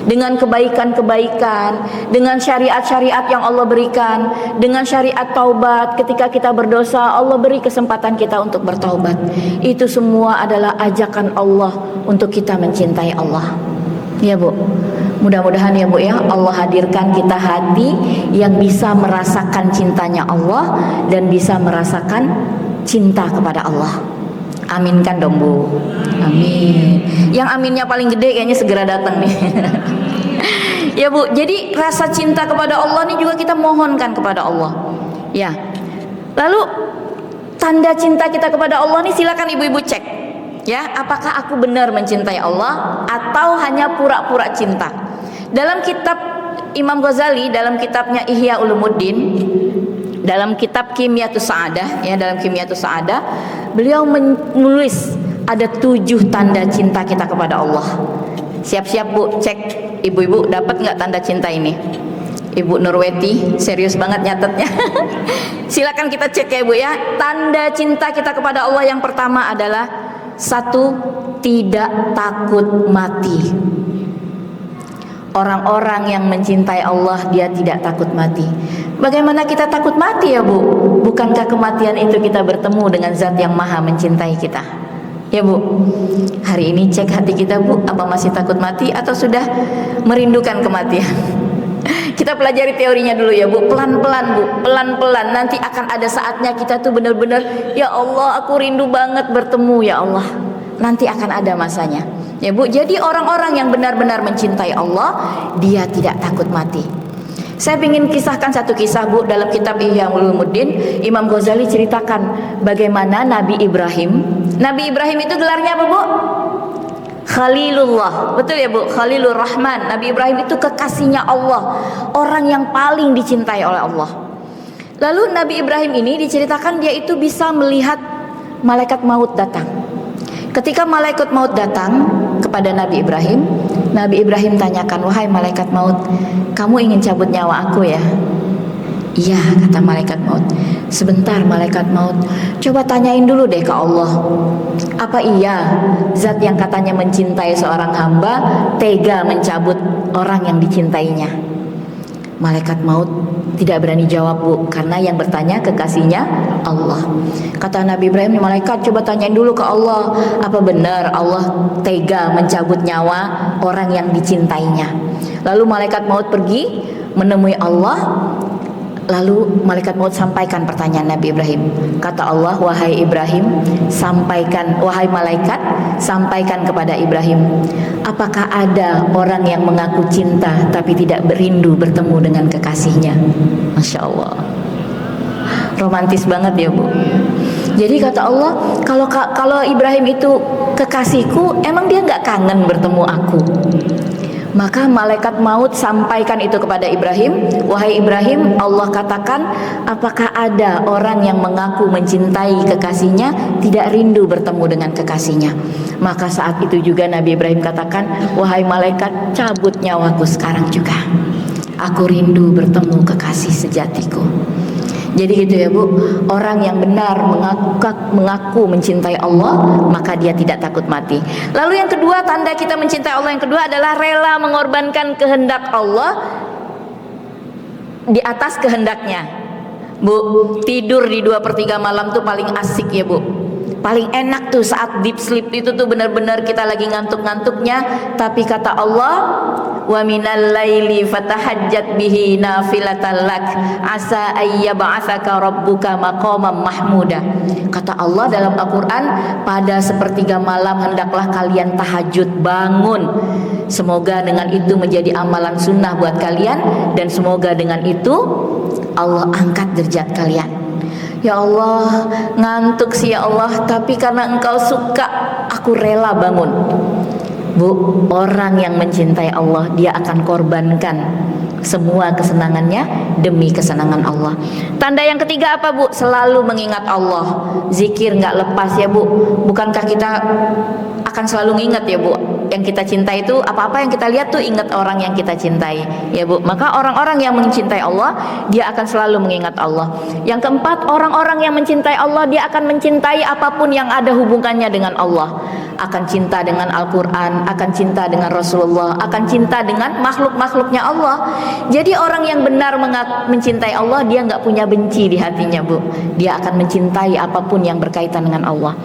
dengan kebaikan-kebaikan, dengan syariat-syariat yang Allah berikan, dengan syariat taubat. Ketika kita berdosa, Allah beri kesempatan kita untuk bertaubat. Itu semua adalah ajakan Allah untuk kita mencintai Allah. Ya Bu, mudah-mudahan ya Bu ya, Allah hadirkan kita hati yang bisa merasakan cintanya Allah dan bisa merasakan cinta kepada Allah. Aminkan dong Bu. Amin. Yang aminnya paling gede kayaknya segera datang nih. Ya Bu, jadi rasa cinta kepada Allah ini juga kita mohonkan kepada Allah. Ya. Lalu tanda cinta kita kepada Allah nih silakan ibu-ibu cek. Ya, apakah aku benar mencintai Allah atau hanya pura-pura cinta? Dalam kitab Imam Ghazali, dalam kitabnya Ihya Ulumuddin, dalam kitab Kimyatus Sa'adah, ya, dalam Kimyatus Sa'adah, beliau menulis ada 7 tanda cinta kita kepada Allah. Siap-siap Bu, cek ibu-ibu dapat nggak tanda cinta ini? Ibu Nurweti serius banget nyatetnya. Silakan kita cek ya Bu ya. Tanda cinta kita kepada Allah yang pertama adalah 1, tidak takut mati. Orang-orang yang mencintai Allah dia tidak takut mati. Bagaimana kita takut mati ya Bu? Bukankah kematian itu kita bertemu dengan zat yang maha mencintai kita? Ya Bu, hari ini cek hati kita Bu, apa masih takut mati atau sudah merindukan kematian? Kita pelajari teorinya dulu ya Bu, pelan-pelan Bu, pelan-pelan. Nanti akan ada saatnya kita tuh benar-benar, ya Allah aku rindu banget bertemu ya Allah. Nanti akan ada masanya ya Bu. Jadi orang-orang yang benar-benar mencintai Allah, dia tidak takut mati. Saya ingin kisahkan satu kisah Bu, dalam kitab Ihya Ulumuddin, Imam Ghazali ceritakan bagaimana Nabi Ibrahim. Nabi Ibrahim itu gelarnya apa Bu? Khalilullah, betul ya Bu? Khalilur Rahman. Nabi Ibrahim itu kekasihnya Allah, orang yang paling dicintai oleh Allah. Lalu Nabi Ibrahim ini diceritakan dia itu bisa melihat malaikat maut datang. Ketika malaikat maut datang kepada Nabi Ibrahim tanyakan, wahai malaikat maut, kamu ingin cabut nyawa aku ya? Iya, kata malaikat maut. Sebentar malaikat maut, coba tanyain dulu deh ke Allah. Apa iya zat yang katanya mencintai seorang hamba tega mencabut orang yang dicintainya? Malaikat maut tidak berani jawab, Bu, karena yang bertanya kekasihnya Allah. Kata Nabi Ibrahim, malaikat coba tanyain dulu ke Allah, apa benar Allah tega mencabut nyawa orang yang dicintainya? Lalu malaikat maut pergi menemui Allah. Lalu malaikat maut sampaikan pertanyaan Nabi Ibrahim. Kata Allah, wahai Ibrahim, sampaikan, wahai malaikat, sampaikan kepada Ibrahim, apakah ada orang yang mengaku cinta tapi tidak berindu bertemu dengan kekasihnya? Masya Allah, romantis banget ya, Bu. Jadi kata Allah, kalau Ibrahim itu kekasihku, emang dia nggak kangen bertemu aku? Maka malaikat maut sampaikan itu kepada Ibrahim, wahai Ibrahim, Allah katakan, apakah ada orang yang mengaku mencintai kekasihnya tidak rindu bertemu dengan kekasihnya? Maka saat itu juga Nabi Ibrahim katakan, wahai malaikat, cabut nyawaku sekarang juga, aku rindu bertemu kekasih sejatiku. Jadi gitu ya, Bu, orang yang benar mengaku mencintai Allah, maka dia tidak takut mati. Lalu yang kedua, tanda kita mencintai Allah yang kedua adalah rela mengorbankan kehendak Allah di atas kehendaknya. Bu, tidur di 2/3 malam tuh paling asik ya, Bu. Paling enak tuh saat deep sleep itu tuh benar-benar kita lagi ngantuk-ngantuknya, tapi kata Allah, wa minal laili fatahajjat bihi nafilatan lak asa ayyab'atsaka rabbuka maqaman mahmuda. Kata Allah dalam Al-Qur'an, pada 1/3 malam hendaklah kalian tahajud, bangun. Semoga dengan itu menjadi amalan sunnah buat kalian, dan semoga dengan itu Allah angkat derajat kalian. Ya Allah, ngantuk sih ya Allah, tapi karena Engkau suka, aku rela bangun. Bu, orang yang mencintai Allah, dia akan korbankan semua kesenangannya demi kesenangan Allah. Tanda yang ketiga apa, Bu? Selalu mengingat Allah. Zikir nggak lepas ya, Bu. Bukankah kita akan selalu ngingat ya, Bu? Yang kita cintai itu, apa-apa yang kita lihat tuh ingat orang yang kita cintai ya, Bu. Maka orang-orang yang mencintai Allah, dia akan selalu mengingat Allah. Yang keempat, orang-orang yang mencintai Allah, dia akan mencintai apapun yang ada hubungannya dengan Allah. Akan cinta dengan Al-Quran, akan cinta dengan Rasulullah, akan cinta dengan makhluk-makhluknya Allah. Jadi orang yang benar mencintai Allah, dia nggak punya benci di hatinya, Bu. Dia akan mencintai apapun yang berkaitan dengan Allah.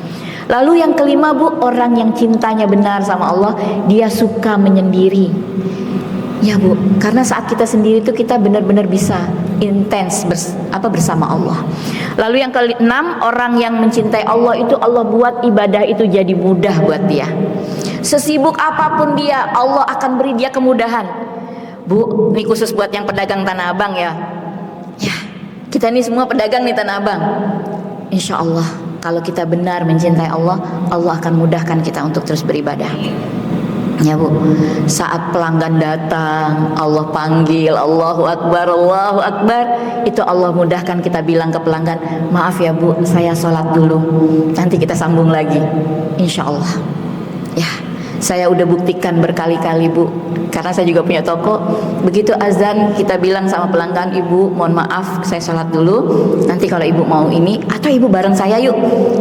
Lalu yang kelima, Bu, orang yang cintanya benar sama Allah, dia suka menyendiri. Ya, Bu, karena saat kita sendiri itu kita benar-benar bisa intens bersama Allah. Lalu yang keenam, orang yang mencintai Allah itu Allah buat ibadah itu jadi mudah buat dia. Sesibuk apapun dia, Allah akan beri dia kemudahan. Bu, ini khusus buat yang pedagang Tanah Abang ya. Ya, kita ini semua pedagang di Tanah Abang. Insya Allah, kalau kita benar mencintai Allah, Allah akan mudahkan kita untuk terus beribadah. Ya, Bu, saat pelanggan datang, Allah panggil, Allahu Akbar, Allahu Akbar, itu Allah mudahkan kita bilang ke pelanggan, maaf ya, Bu, saya sholat dulu, nanti kita sambung lagi. Insya Allah. Ya, saya udah buktikan berkali-kali, Bu, karena saya juga punya toko. Begitu azan kita bilang sama pelanggan, Ibu mohon maaf saya sholat dulu, nanti kalau Ibu mau ini, atau Ibu bareng saya yuk.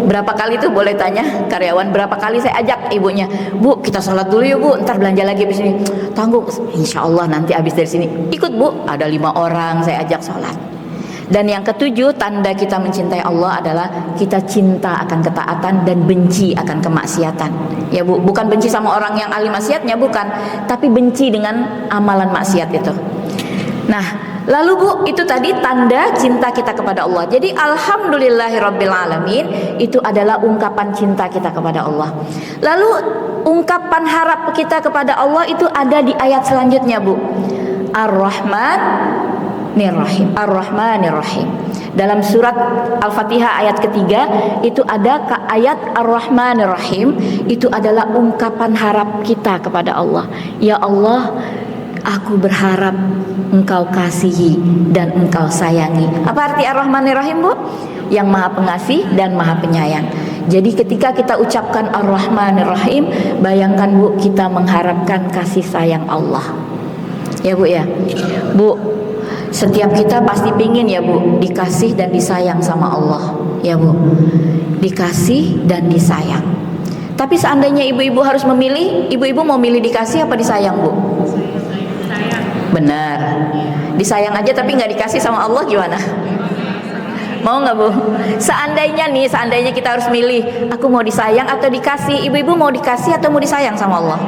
Berapa kali tuh boleh tanya karyawan, berapa kali saya ajak ibunya, Bu kita sholat dulu yuk, Bu, ntar belanja lagi habis ini. Tanggung, insya Allah nanti habis dari sini ikut, Bu, ada 5 orang saya ajak sholat. Dan yang ketujuh, tanda kita mencintai Allah adalah kita cinta akan ketaatan dan benci akan kemaksiatan. Ya, Bu, bukan benci sama orang yang ahli maksiatnya, bukan, tapi benci dengan amalan maksiat itu. Nah, lalu, Bu, itu tadi tanda cinta kita kepada Allah. Jadi alhamdulillahirrabbilalamin, itu adalah ungkapan cinta kita kepada Allah. Lalu ungkapan harap kita kepada Allah itu ada di ayat selanjutnya, Bu. Ar-Rahmanir-Rahim. Dalam surat Al-Fatihah ayat ketiga itu ada ayat Ar-Rahmanir-Rahim, itu adalah ungkapan harap kita kepada Allah. Ya Allah, aku berharap Engkau kasihi dan Engkau sayangi. Apa arti Ar-Rahmanir-Rahim, Bu? Yang Maha Pengasih dan Maha Penyayang. Jadi ketika kita ucapkan Ar-Rahmanir-Rahim, bayangkan, Bu, kita mengharapkan kasih sayang Allah. Ya, Bu, ya. Bu, Setiap kita pasti pingin ya Bu, dikasih dan disayang sama Allah, ya Bu, dikasih dan disayang. Tapi seandainya ibu-ibu harus memilih, ibu-ibu mau milih dikasih apa disayang Bu? Benar, disayang aja tapi nggak dikasih sama Allah gimana? Mau nggak Bu? Seandainya kita harus milih, aku mau disayang atau dikasih, ibu-ibu mau dikasih atau mau disayang sama Allah?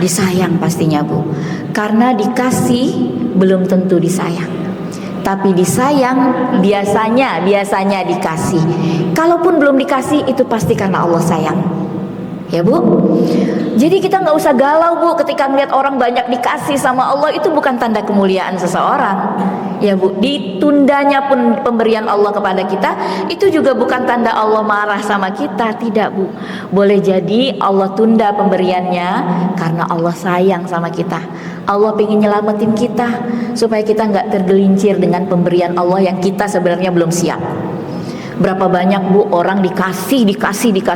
Disayang pastinya Bu, karena dikasih belum tentu disayang, tapi disayang biasanya dikasih. Kalaupun belum dikasih, itu pasti karena Allah sayang, ya Bu. Jadi kita nggak usah galau Bu ketika melihat orang banyak dikasih sama Allah. Itu bukan tanda kemuliaan seseorang, ya Bu. Ditundanya pun pemberian Allah kepada kita, itu juga bukan tanda Allah marah sama kita, tidak Bu. Boleh jadi Allah tunda pemberiannya karena Allah sayang sama kita. Allah pengen nyelamatin kita supaya kita nggak tergelincir dengan pemberian Allah yang kita sebenarnya belum siap. Berapa banyak Bu orang dikasih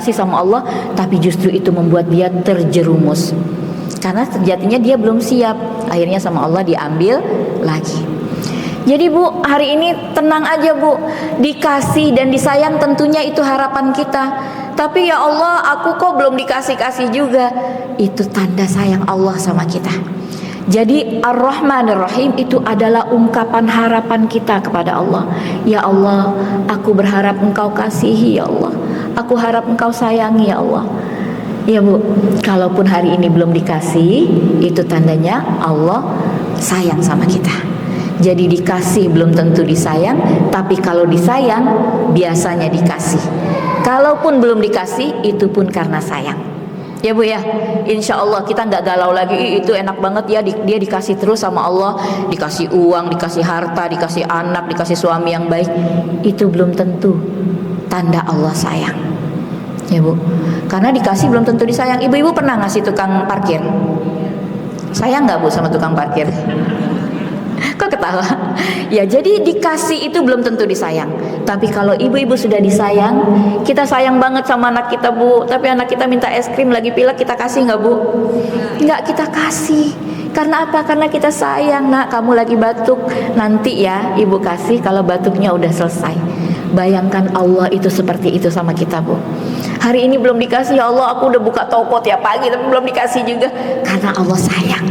sama Allah, tapi justru itu membuat dia terjerumus karena sejatinya dia belum siap, akhirnya sama Allah diambil lagi. Jadi Bu, hari ini tenang aja Bu, dikasih dan disayang tentunya itu harapan kita. Tapi ya Allah, aku kok belum dikasih juga. Itu tanda sayang Allah sama kita. Jadi Ar-Rahman Ar-Rahim itu adalah ungkapan harapan kita kepada Allah. Ya Allah, aku berharap Engkau kasihi ya Allah, aku harap Engkau sayangi ya Allah. Ya Bu, kalaupun hari ini belum dikasih, itu tandanya Allah sayang sama kita. Jadi dikasih belum tentu disayang, tapi kalau disayang biasanya dikasih. Kalaupun belum dikasih, itu pun karena sayang. Ya Bu ya, insya Allah kita nggak galau lagi. Itu enak banget ya, dia dikasih terus sama Allah, dikasih uang, dikasih harta, dikasih anak, dikasih suami yang baik. Itu belum tentu tanda Allah sayang, ya Bu. Karena dikasih belum tentu disayang. Ibu-ibu pernah ngasih tukang parkir? Sayang nggak Bu sama tukang parkir? Kok ketawa? Ya, jadi dikasih itu belum tentu disayang. Tapi kalau ibu-ibu sudah disayang, kita sayang banget sama anak kita Bu, tapi anak kita minta es krim lagi pilek, kita kasih nggak Bu? Nggak kita kasih. Karena apa? Karena kita sayang. Nak, kamu lagi batuk, nanti ya ibu kasih kalau batuknya udah selesai. Bayangkan Allah itu seperti itu sama kita Bu. Hari ini belum dikasih, ya Allah, aku udah buka toko tiap pagi tapi belum dikasih juga. Karena Allah sayang.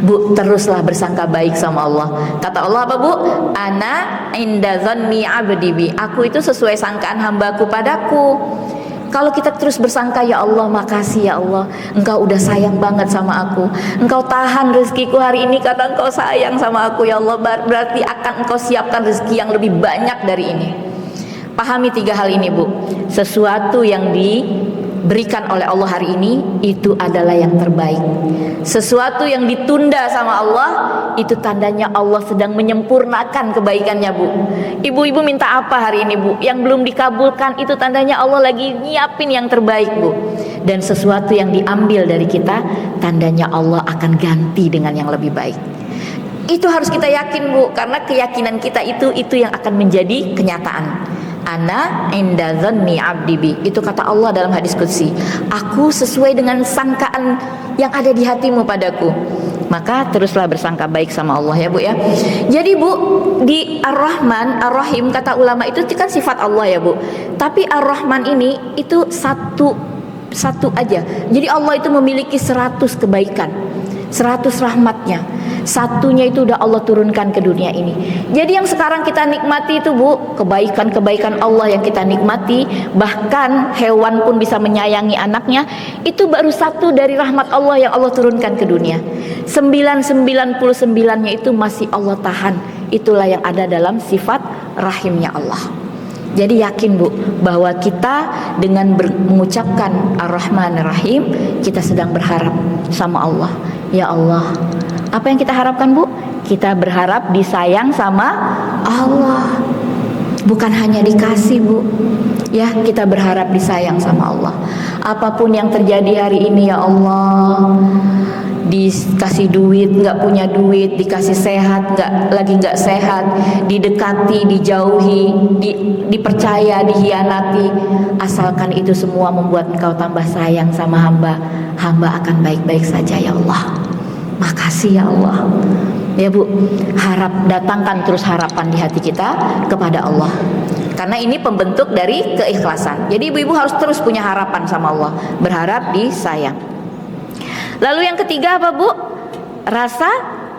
Bu, teruslah bersangka baik sama Allah. Kata Allah apa Bu? Ana inda dhanni abdi bi. Aku itu sesuai sangkaan hambaku padaku. Kalau kita terus bersangka, ya Allah, makasih ya Allah, Engkau udah sayang banget sama aku, Engkau tahan rezekiku hari ini karena Engkau sayang sama aku ya Allah, berarti akan Engkau siapkan rezeki yang lebih banyak dari ini. Pahami 3 hal ini Bu. Sesuatu yang diberikan oleh Allah hari ini itu adalah yang terbaik. Sesuatu yang ditunda sama Allah, itu tandanya Allah sedang menyempurnakan kebaikannya Bu. Ibu-ibu minta apa hari ini Bu? Yang belum dikabulkan, itu tandanya Allah lagi nyiapin yang terbaik Bu. Dan sesuatu yang diambil dari kita, tandanya Allah akan ganti dengan yang lebih baik. Itu harus kita yakin Bu, karena keyakinan kita itu yang akan menjadi kenyataan. Ana inda dhanni abdi bi. Itu kata Allah dalam hadis qudsi. Aku sesuai dengan sangkaan yang ada di hatimu padaku. Maka teruslah bersangka baik sama Allah ya Bu ya. Jadi Bu, di Ar-Rahman Ar-Rahim kata ulama itu kan sifat Allah ya Bu. Tapi Ar-Rahman ini itu satu aja. Jadi Allah itu memiliki 100 kebaikan, 100 rahmatnya. Satunya itu udah Allah turunkan ke dunia ini. Jadi yang sekarang kita nikmati itu Bu, kebaikan-kebaikan Allah yang kita nikmati, bahkan hewan pun bisa menyayangi anaknya, itu baru 1 dari rahmat Allah yang Allah turunkan ke dunia. 99-nya itu masih Allah tahan. Itulah yang ada dalam sifat rahimnya Allah. Jadi yakin Bu, bahwa kita dengan mengucapkan Ar-Rahman Ar-Rahim, kita sedang berharap sama Allah. Ya Allah, apa yang kita harapkan Bu? Kita berharap disayang sama Allah. Bukan hanya dikasih Bu, ya, kita berharap disayang sama Allah. Apapun yang terjadi hari ini ya Allah, dikasih duit, nggak punya duit, dikasih sehat, nggak sehat, didekati, dijauhi, dipercaya, dihianati, asalkan itu semua membuat Engkau tambah sayang sama hamba, hamba akan baik-baik saja ya Allah. Makasih ya Allah. Ya Bu, datangkan terus harapan di hati kita kepada Allah. Karena ini pembentuk dari keikhlasan. Jadi ibu-ibu harus terus punya harapan sama Allah, berharap disayang. Lalu yang ketiga apa Bu? Rasa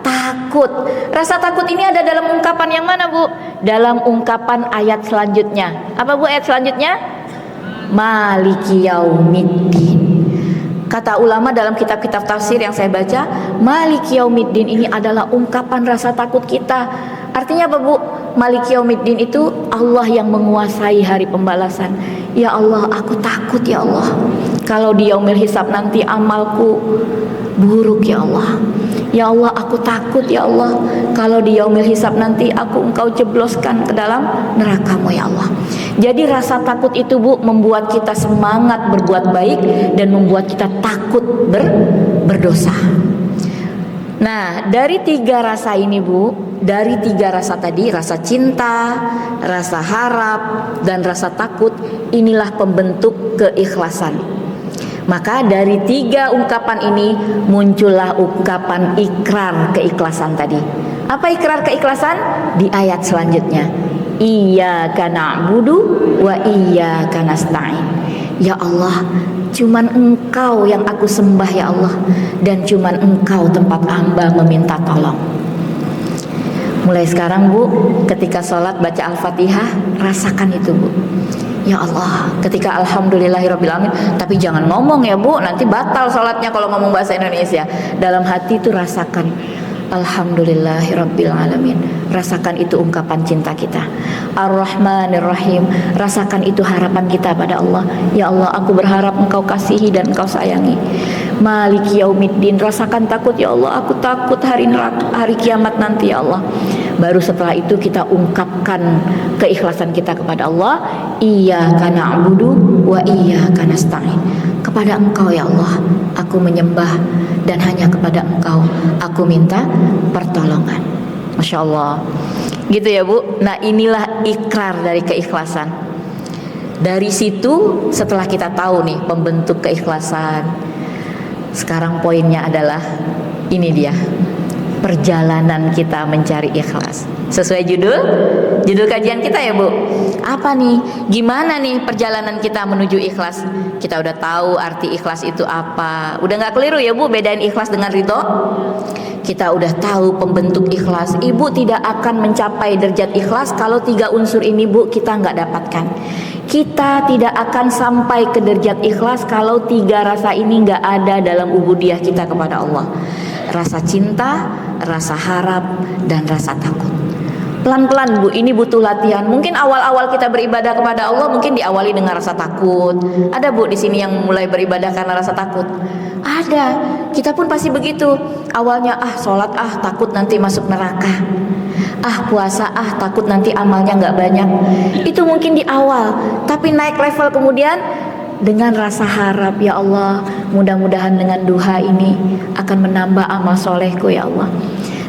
takut. Rasa takut ini ada dalam ungkapan yang mana Bu? Dalam ungkapan ayat selanjutnya. Apa Bu ayat selanjutnya? Maliki yaumiddin. Kata ulama dalam kitab-kitab tafsir yang saya baca, Maliki yaumiddin ini adalah ungkapan rasa takut kita. Artinya apa Bu? Maliki yaumiddin itu Allah yang menguasai hari pembalasan. Ya Allah, aku takut ya Allah, kalau di yaumil hisab nanti amalku buruk ya Allah. Ya Allah, aku takut ya Allah, kalau di yaumil hisab nanti Engkau jebloskan ke dalam neraka-Mu ya Allah. Jadi rasa takut itu Bu membuat kita semangat berbuat baik dan membuat kita takut berdosa. Nah, dari tiga rasa ini Bu, dari tiga rasa tadi, rasa cinta, rasa harap, dan rasa takut, inilah pembentuk keikhlasan. Maka dari tiga ungkapan ini muncullah ungkapan ikrar keikhlasan tadi. Apa ikrar keikhlasan? Di ayat selanjutnya. Iyyaka na'budu wa iyyaka nasta'in. Ya Allah, cuman Engkau yang aku sembah ya Allah, dan cuman Engkau tempat hamba meminta tolong. Mulai sekarang Bu, ketika sholat baca Al-Fatihah, rasakan itu Bu. Ya Allah, ketika alhamdulillahirrabbilalamin, tapi jangan ngomong ya Bu, nanti batal sholatnya kalau ngomong bahasa Indonesia. Dalam hati itu rasakan alhamdulillahirrabbilalamin. Rasakan itu ungkapan cinta kita. Ar-Rahmanir-Rahim, rasakan itu harapan kita pada Allah. Ya Allah, aku berharap Engkau kasihi dan Engkau sayangi. Maliki yaumiddin, rasakan takut ya Allah, aku takut hari kiamat nanti ya Allah. Baru setelah itu kita ungkapkan keikhlasan kita kepada Allah. Iyyaka na'budu wa iyyaka nasta'in. Kepada Engkau ya Allah aku menyembah, dan hanya kepada Engkau aku minta pertolongan. Masya Allah. Gitu ya Bu. Nah, inilah ikrar dari keikhlasan. Dari situ setelah kita tahu nih pembentuk keikhlasan, sekarang poinnya adalah ini dia, perjalanan kita mencari ikhlas. Sesuai judul kajian kita ya Bu. Apa nih? Gimana nih perjalanan kita menuju ikhlas? Kita udah tahu arti ikhlas itu apa. Udah gak keliru ya Bu bedain ikhlas dengan ridho? Kita udah tahu pembentuk ikhlas. Ibu tidak akan mencapai derajat ikhlas kalau tiga unsur ini Bu kita gak dapatkan. Kita tidak akan sampai ke derajat ikhlas kalau tiga rasa ini gak ada dalam ubudiyah kita kepada Allah. Rasa cinta, rasa harap, dan rasa takut. Pelan-pelan Bu, ini butuh latihan. Mungkin awal-awal kita beribadah kepada Allah mungkin diawali dengan rasa takut. Ada Bu di sini yang mulai beribadah karena rasa takut? Ada. Kita pun pasti begitu. Awalnya sholat takut nanti masuk neraka. Puasa takut nanti amalnya nggak banyak. Itu mungkin di awal. Tapi naik level kemudian dengan rasa harap, ya Allah, mudah-mudahan dengan duha ini akan menambah amal solehku ya Allah.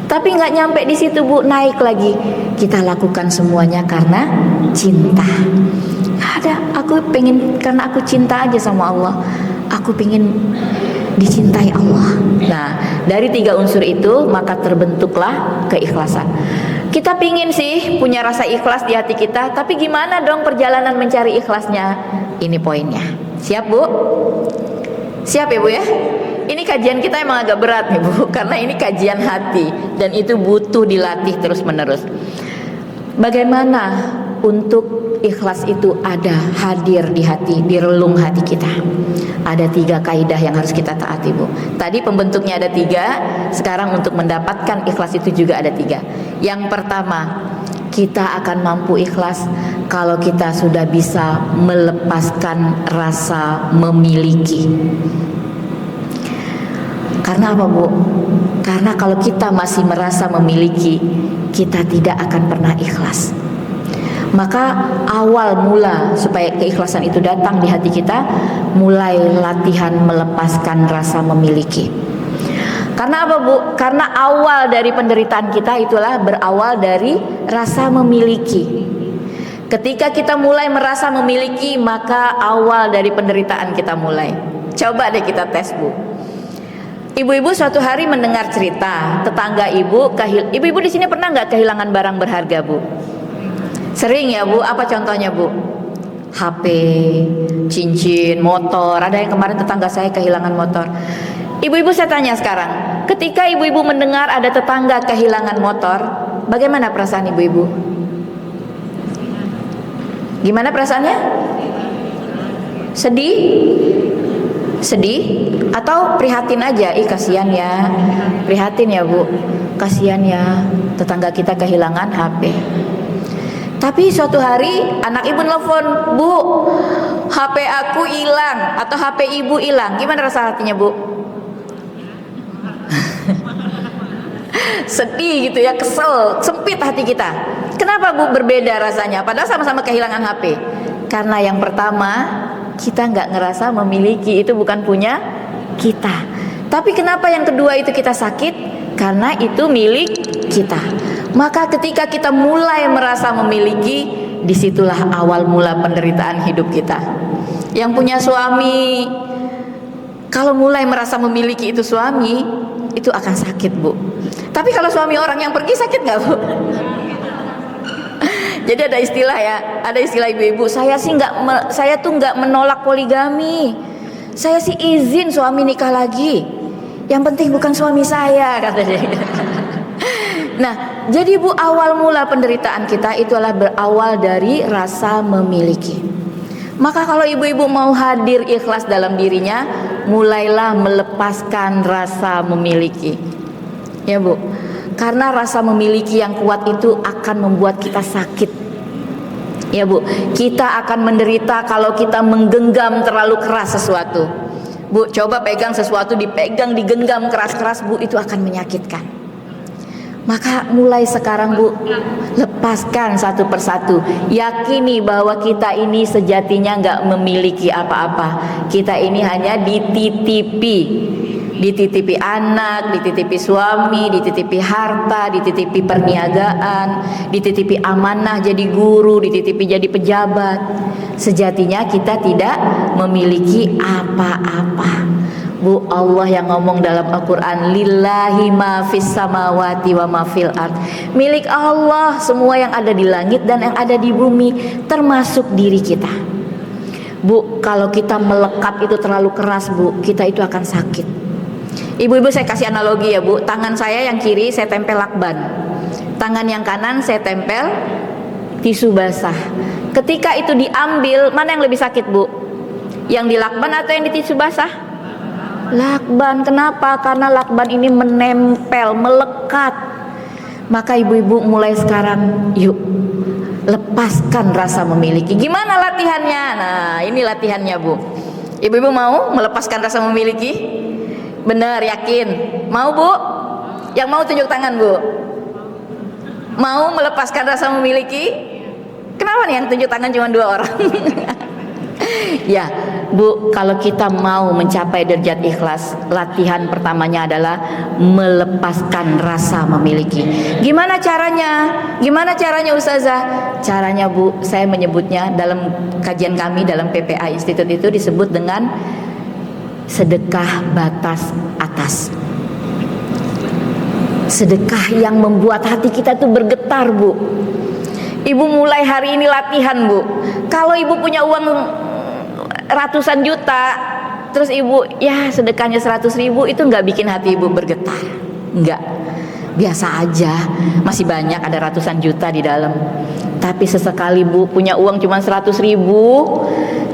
Tapi nggak nyampe di situ Bu, naik lagi. Kita lakukan semuanya karena cinta. Aku pengen, karena aku cinta aja sama Allah. Aku pengen dicintai Allah. Nah, dari tiga unsur itu maka terbentuklah keikhlasan. Kita pingin sih punya rasa ikhlas di hati kita, tapi gimana dong perjalanan mencari ikhlasnya? Ini poinnya. Siap Bu? Siap ya Bu ya? Ini kajian kita emang agak berat nih Bu, karena ini kajian hati dan itu butuh dilatih terus menerus. Bagaimana untuk ikhlas itu ada, hadir di hati, di relung hati kita? Ada tiga kaidah yang harus kita taati Bu. Tadi pembentuknya ada tiga, sekarang untuk mendapatkan ikhlas itu juga ada tiga. Yang pertama, kita akan mampu ikhlas kalau kita sudah bisa melepaskan rasa memiliki. Karena apa Bu? Karena kalau kita masih merasa memiliki, kita tidak akan pernah ikhlas. Maka awal mula supaya keikhlasan itu datang di hati kita, mulai latihan melepaskan rasa memiliki. Karena apa Bu? Karena awal dari penderitaan kita itulah berawal dari rasa memiliki. Ketika kita mulai merasa memiliki, maka awal dari penderitaan kita mulai. Coba deh kita tes Bu. Ibu-ibu suatu hari mendengar cerita tetangga ibu-ibu di sini pernah nggak kehilangan barang berharga, Bu? Sering ya, Bu. Apa contohnya, Bu? HP, cincin, motor. Ada yang kemarin tetangga saya kehilangan motor. Ibu-ibu, saya tanya sekarang, ketika ibu-ibu mendengar ada tetangga kehilangan motor, bagaimana perasaan ibu-ibu? Gimana perasaannya? Sedih? Sedih? Atau prihatin aja? Ih, kasihan ya. Prihatin ya, Bu. Kasihan ya, tetangga kita kehilangan HP. Tapi suatu hari anak ibu nelfon, Bu, HP aku hilang atau HP ibu hilang. Gimana rasa hatinya, Bu? Sedih gitu ya, kesel, sempit hati kita. Kenapa, Bu, berbeda rasanya? Padahal sama-sama kehilangan HP. Karena yang pertama, kita nggak ngerasa memiliki, itu bukan punya kita. Tapi kenapa yang kedua itu kita sakit? Karena itu milik kita. Maka ketika kita mulai merasa memiliki, disitulah awal mula penderitaan hidup kita. Yang punya suami, kalau mulai merasa memiliki itu suami, itu akan sakit, Bu. Tapi kalau suami orang yang pergi, sakit nggak, Bu? Jadi ada istilah ya, ada istilah ibu-ibu. Saya tuh nggak menolak poligami. Saya sih izin suami nikah lagi. Yang penting bukan suami saya, katanya. Nah, jadi, Bu, awal mula penderitaan kita itu adalah berawal dari rasa memiliki. Maka kalau ibu-ibu mau hadir ikhlas dalam dirinya, mulailah melepaskan rasa memiliki. Ya, Bu. Karena rasa memiliki yang kuat itu akan membuat kita sakit. Ya, Bu. Kita akan menderita kalau kita menggenggam terlalu keras sesuatu. Bu, coba pegang sesuatu, dipegang, digenggam keras-keras, Bu, itu akan menyakitkan. Maka mulai sekarang, Bu, lepaskan satu persatu. Yakini bahwa kita ini sejatinya nggak memiliki apa-apa. Kita ini hanya dititipi anak, dititipi suami, dititipi harta, dititipi perniagaan, dititipi amanah jadi guru, dititipi jadi pejabat. Sejatinya kita tidak memiliki apa-apa. Bu, Allah yang ngomong dalam Al-Quran, lillahi ma fis samawati wa ma fil ard. Milik Allah semua yang ada di langit dan yang ada di bumi, termasuk diri kita. Bu, kalau kita melekat itu terlalu keras, Bu, kita itu akan sakit. Ibu-ibu, saya kasih analogi ya, Bu. Tangan saya yang kiri saya tempel lakban, tangan yang kanan saya tempel tisu basah. Ketika itu diambil, mana yang lebih sakit, Bu? Yang di lakban atau yang di tisu basah? Lakban. Kenapa? Karena lakban ini menempel, melekat. Maka ibu-ibu mulai sekarang, yuk lepaskan rasa memiliki. Gimana latihannya? Nah, ini latihannya, Bu. Ibu-ibu mau melepaskan rasa memiliki? Benar, yakin? Mau, Bu? Yang mau tunjuk tangan, Bu. Mau melepaskan rasa memiliki? Kenapa nih yang tunjuk tangan cuma 2 orang? Ya, Bu, kalau kita mau mencapai derajat ikhlas, latihan pertamanya adalah melepaskan rasa memiliki. Gimana caranya? Gimana caranya, Ustazah? Caranya, Bu, saya menyebutnya dalam kajian kami dalam PPA Institute itu disebut dengan sedekah batas atas. Sedekah yang membuat hati kita tuh bergetar, Bu. Ibu mulai hari ini latihan, Bu. Kalau ibu punya uang ratusan juta, terus ibu ya sedekahnya 100.000, itu nggak bikin hati ibu bergetar, nggak, biasa aja. Masih banyak, ada ratusan juta di dalam. Tapi sesekali, Bu, punya uang cuma 100.000,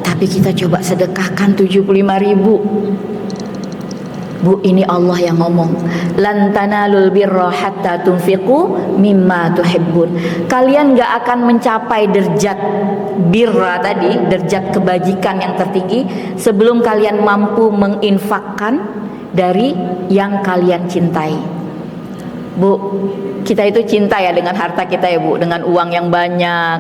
tapi kita coba sedekahkan 75.000. Bu, ini Allah yang ngomong, lan tanalul birra hatta tunfiqu mimma tuhibbun. Kalian gak akan mencapai derajat birra tadi, derajat kebajikan yang tertinggi, sebelum kalian mampu menginfakkan dari yang kalian cintai. Bu, kita itu cinta ya dengan harta kita ya, Bu, dengan uang yang banyak.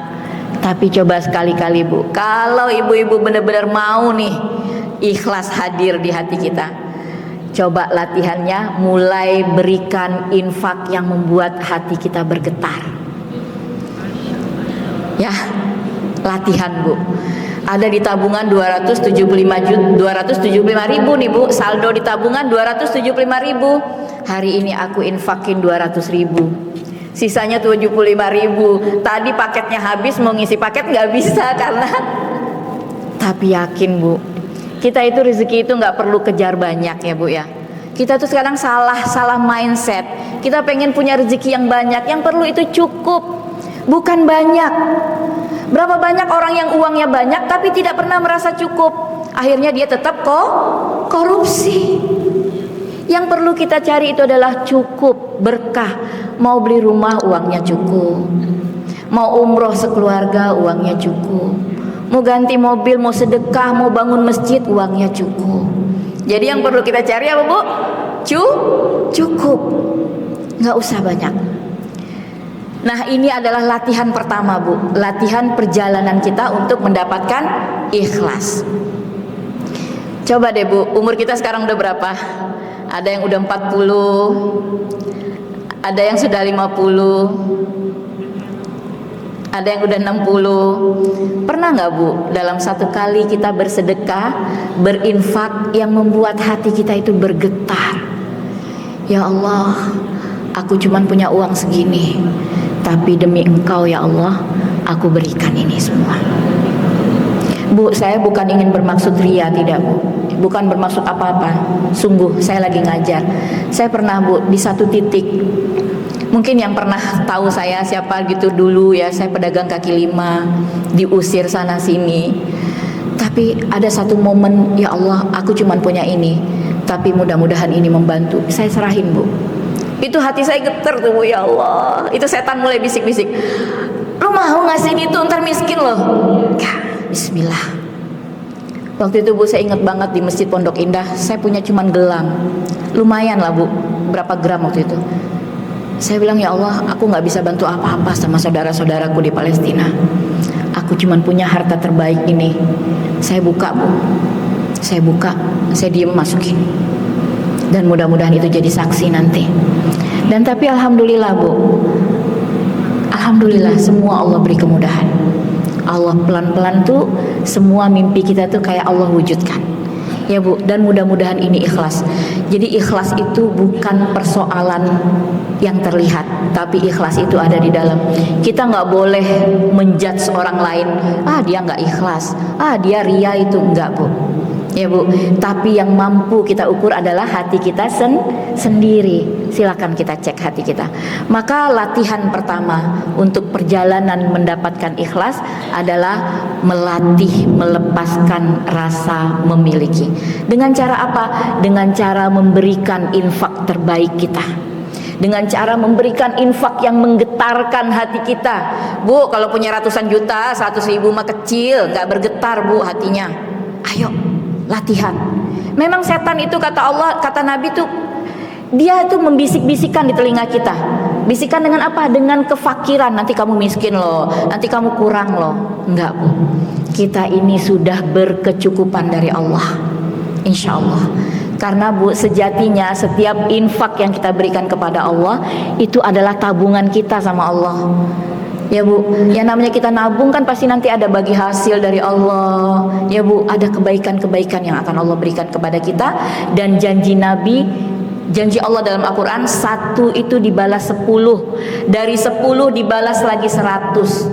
Tapi coba sekali-kali, Bu, kalau ibu-ibu benar-benar mau nih ikhlas hadir di hati kita, coba latihannya mulai berikan infak yang membuat hati kita bergetar. Ya, latihan, Bu. Ada di tabungan 275 ribu nih Bu, saldo di tabungan 275 ribu. Hari ini aku infakin 200 ribu, sisanya 75 ribu. Tadi paketnya habis, mau ngisi paket nggak bisa karena tapi yakin Bu, kita itu rezeki itu nggak perlu kejar banyak ya Bu ya. Kita tuh sekarang salah mindset. Kita pengen punya rezeki yang banyak, yang perlu itu cukup, bukan banyak. Berapa banyak orang yang uangnya banyak tapi tidak pernah merasa cukup, akhirnya dia tetap korupsi. Yang perlu kita cari itu adalah cukup, berkah. Mau beli rumah uangnya cukup, mau umroh sekeluarga uangnya cukup, mau ganti mobil, mau sedekah, mau bangun masjid uangnya cukup. Jadi yang perlu kita cari apa Bu? Cukup, nggak usah banyak. Nah ini adalah latihan pertama Bu, latihan perjalanan kita untuk mendapatkan ikhlas. Coba deh Bu, umur kita sekarang udah berapa? Ada yang udah 40, ada yang sudah 50, ada yang udah 60. Pernah nggak Bu dalam satu kali kita bersedekah, berinfak yang membuat hati kita itu bergetar? Ya Allah, aku cuman punya uang segini, tapi demi Engkau ya Allah, aku berikan ini semua. Bu, saya bukan ingin bermaksud ria, tidak Bu, bukan bermaksud apa-apa. Sungguh saya lagi ngajar. Saya pernah Bu di satu titik, mungkin yang pernah tahu saya siapa gitu dulu ya, saya pedagang kaki lima, diusir sana sini. Tapi ada satu momen, ya Allah, aku cuman punya ini, tapi mudah-mudahan ini membantu. Saya serahin Bu. Itu hati saya getar tuh Bu, ya Allah. Itu setan mulai bisik-bisik, lu mau ngasih ini tuh ntar miskin loh. Bismillah. Waktu itu Bu saya ingat banget di Masjid Pondok Indah, saya punya cuman gelang, lumayan lah Bu, berapa gram waktu itu. Saya bilang, ya Allah, aku gak bisa bantu apa-apa sama saudara-saudaraku di Palestina. Aku cuman punya harta terbaik ini. Saya buka Bu, saya buka, saya diem masukin. Dan mudah-mudahan itu jadi saksi nanti. Dan tapi alhamdulillah Bu, alhamdulillah semua Allah beri kemudahan. Allah pelan-pelan tuh semua mimpi kita tuh kayak Allah wujudkan. Ya Bu, dan mudah-mudahan ini ikhlas. Jadi ikhlas itu bukan persoalan yang terlihat, tapi ikhlas itu ada di dalam. Kita nggak boleh menjudge orang lain, dia nggak ikhlas, dia ria, itu enggak Bu. Ya Bu, tapi yang mampu kita ukur adalah hati kita sendiri. Silakan kita cek hati kita. Maka latihan pertama untuk perjalanan mendapatkan ikhlas adalah melatih melepaskan rasa memiliki. Dengan cara apa? Dengan cara memberikan infak terbaik kita, dengan cara memberikan infak yang menggetarkan hati kita. Bu, kalau punya ratusan juta, 100.000 mah kecil, nggak bergetar Bu hatinya. Ayo latihan. Memang setan itu kata Allah, kata Nabi tuh, dia tuh membisik-bisikan di telinga kita. Bisikan dengan apa? Dengan kefakiran. Nanti kamu miskin loh, nanti kamu kurang loh. Enggak Bu, kita ini sudah berkecukupan dari Allah, insya Allah. Karena Bu, sejatinya setiap infak yang kita berikan kepada Allah itu adalah tabungan kita sama Allah. Ya Bu, yang namanya kita nabung kan pasti nanti ada bagi hasil dari Allah. Ya Bu, ada kebaikan-kebaikan yang akan Allah berikan kepada kita. Dan janji Nabi, janji Allah dalam Al-Quran, 1 itu dibalas 10, dari 10 dibalas lagi 100.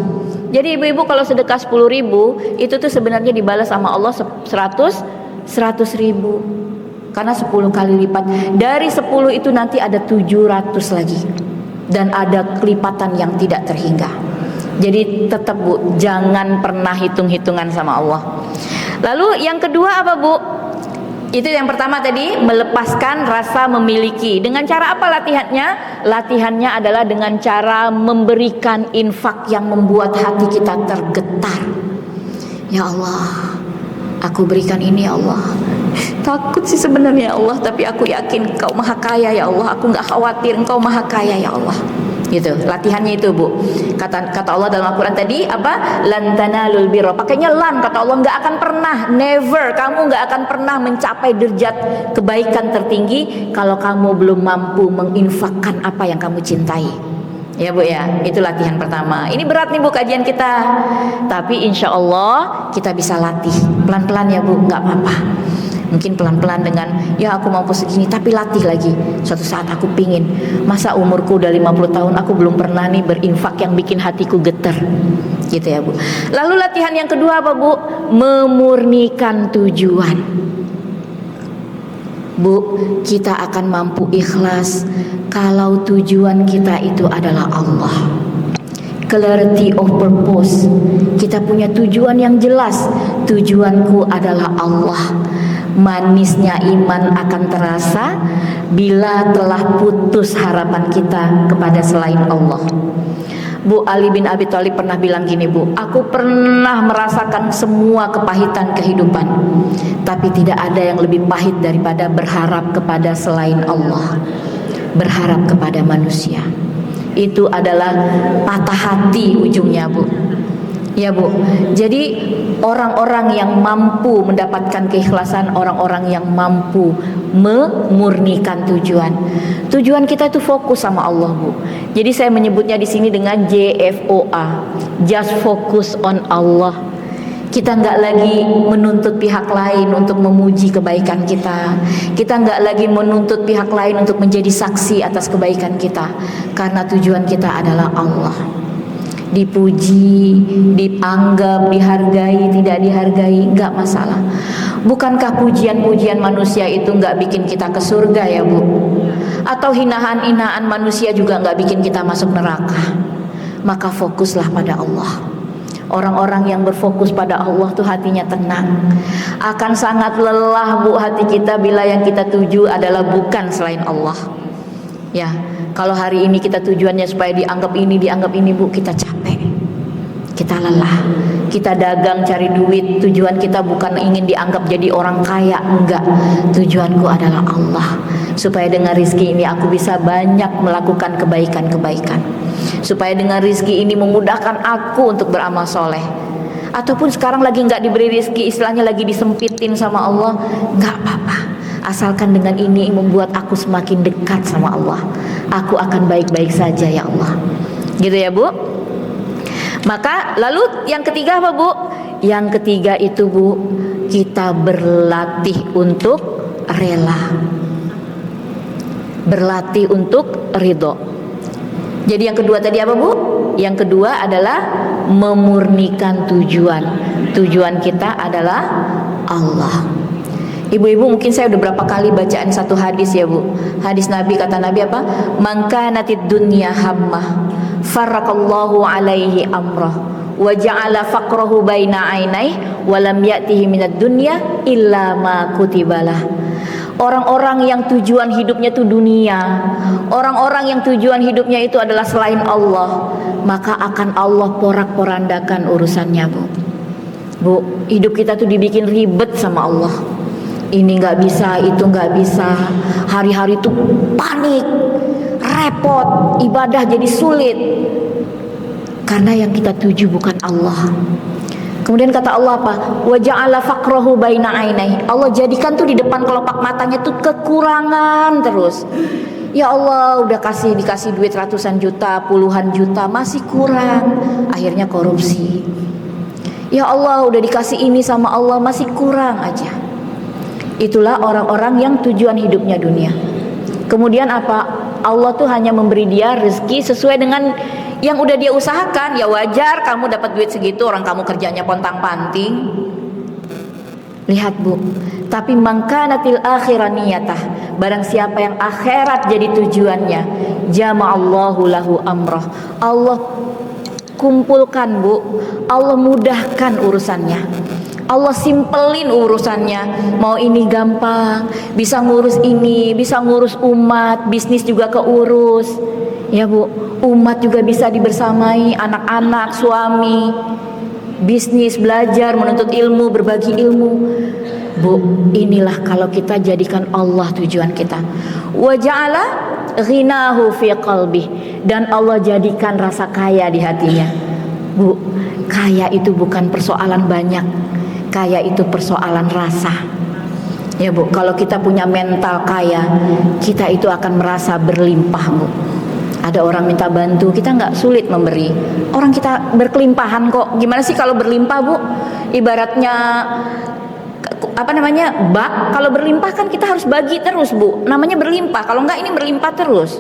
Jadi ibu-ibu kalau sedekah 10.000 itu tuh sebenarnya dibalas sama Allah 100.000, karena 10 kali lipat. Dari 10 itu nanti ada 700 lagi, dan ada kelipatan yang tidak terhingga. Jadi tetap Bu, jangan pernah hitung-hitungan sama Allah. Lalu yang kedua apa Bu? Itu yang pertama tadi, melepaskan rasa memiliki. Dengan cara apa latihannya? Latihannya adalah dengan cara memberikan infak yang membuat hati kita tergetar. Ya Allah, aku berikan ini ya Allah. Takut sih sebenarnya ya Allah, tapi aku yakin Engkau maha kaya ya Allah. Aku gak khawatir, Engkau maha kaya ya Allah. Gitu, latihannya itu Bu. Kata Allah dalam Al-Quran tadi apa? Lan tanalul birra. Pakainya lan, kata Allah, nggak akan pernah, never, kamu nggak akan pernah mencapai derajat kebaikan tertinggi kalau kamu belum mampu menginfakkan apa yang kamu cintai. Ya Bu ya, itu latihan pertama. Ini berat nih Bu kajian kita, tapi insya Allah kita bisa latih pelan-pelan ya Bu, nggak apa-apa. Mungkin pelan-pelan dengan ya aku mampu segini, tapi latih lagi. Suatu saat aku pingin, masa umurku udah 50 tahun aku belum pernah nih berinfak yang bikin hatiku getar, gitu ya Bu. Lalu latihan yang kedua apa Bu? Memurnikan tujuan. Bu, kita akan mampu ikhlas kalau tujuan kita itu adalah Allah. Clarity of purpose. Kita punya tujuan yang jelas. Tujuanku adalah Allah. Manisnya iman akan terasa bila telah putus harapan kita kepada selain Allah. Bu, Ali bin Abi Thalib pernah bilang gini Bu, aku pernah merasakan semua kepahitan kehidupan, tapi tidak ada yang lebih pahit daripada berharap kepada selain Allah, berharap kepada manusia. Itu adalah patah hati ujungnya Bu. Ya Bu, jadi orang-orang yang mampu mendapatkan keikhlasan, orang-orang yang mampu memurnikan tujuan. Tujuan kita itu fokus sama Allah Bu. Jadi saya menyebutnya di sini dengan JFOA, just focus on Allah. Kita nggak lagi menuntut pihak lain untuk memuji kebaikan kita. Kita nggak lagi menuntut pihak lain untuk menjadi saksi atas kebaikan kita, karena tujuan kita adalah Allah. Dipuji, dianggap, dihargai, tidak dihargai, nggak masalah. Bukankah pujian-pujian manusia itu nggak bikin kita ke surga ya Bu? Atau hinaan-hinaan manusia juga nggak bikin kita masuk neraka? Maka fokuslah pada Allah. Orang-orang yang berfokus pada Allah tuh hatinya tenang. Akan sangat lelah Bu hati kita bila yang kita tuju adalah bukan selain Allah. Ya, kalau hari ini kita tujuannya supaya dianggap ini Bu, kita capek, kita lelah. Kita dagang cari duit, tujuan kita bukan ingin dianggap jadi orang kaya, enggak. Tujuanku adalah Allah, supaya dengan rizki ini aku bisa banyak melakukan kebaikan-kebaikan, supaya dengan rizki ini memudahkan aku untuk beramal soleh. Ataupun sekarang lagi nggak diberi rizki, istilahnya lagi disempitin sama Allah, nggak apa-apa. Asalkan dengan ini membuat aku semakin dekat sama Allah, aku akan baik-baik saja ya Allah. Gitu ya Bu. Maka lalu yang ketiga apa Bu? Yang ketiga itu Bu, kita berlatih untuk rela, berlatih untuk ridho. Jadi yang kedua tadi apa Bu? Yang kedua adalah memurnikan tujuan. Tujuan kita adalah Allah. Ibu-ibu, mungkin saya udah berapa kali bacaan satu hadis ya Bu. Hadis Nabi, kata Nabi apa? Man kanatid dunya hammah farraqallahu alaihi amrah wa ja'ala faqrahu baina ainaihi wa lam ya'tihi minad dunya illa ma kutibalah. Orang-orang yang tujuan hidupnya itu dunia, orang-orang yang tujuan hidupnya itu adalah selain Allah, maka akan Allah porak-porandakan urusannya Bu. Bu, hidup kita tuh dibikin ribet sama Allah. Ini nggak bisa, itu nggak bisa. Hari-hari itu panik, repot, ibadah jadi sulit. Karena yang kita tuju bukan Allah. Kemudian kata Allah apa? Wa ja'ala faqrahu baina ainaihi. Allah jadikan tuh di depan kelopak matanya tuh kekurangan terus. Ya Allah, udah dikasih duit ratusan juta, puluhan juta, masih kurang. Akhirnya korupsi. Ya Allah, udah dikasih ini sama Allah, masih kurang aja. Itulah orang-orang yang tujuan hidupnya dunia. Kemudian apa? Allah tuh hanya memberi dia rezeki sesuai dengan yang udah dia usahakan. Ya wajar kamu dapat duit segitu, orang kamu kerjanya pontang-panting. Lihat Bu, tapi mangkanatil akhiraniyatah, barang siapa yang akhirat jadi tujuannya, jama'allahu lahu amrah. Allah kumpulkan Bu, Allah mudahkan urusannya. Allah simpelin urusannya. Mau ini gampang, bisa ngurus ini, bisa ngurus umat, bisnis juga keurus. Ya Bu, umat juga bisa dibersamai, anak-anak, suami, bisnis, belajar, menuntut ilmu, berbagi ilmu. Bu, inilah kalau kita jadikan Allah tujuan kita. Wa ja'ala ghinahu fi qalbi, dan Allah jadikan rasa kaya di hatinya. Bu, kaya itu bukan persoalan banyak, kaya itu persoalan rasa. Ya Bu, kalau kita punya mental kaya, kita itu akan merasa berlimpah Bu. Ada orang minta bantu, kita nggak sulit memberi. Orang kita berkelimpahan kok. Gimana sih kalau berlimpah, Bu? Ibaratnya bak. Kalau berlimpah kan kita harus bagi terus, Bu. Namanya berlimpah. Kalau nggak, ini berlimpah terus.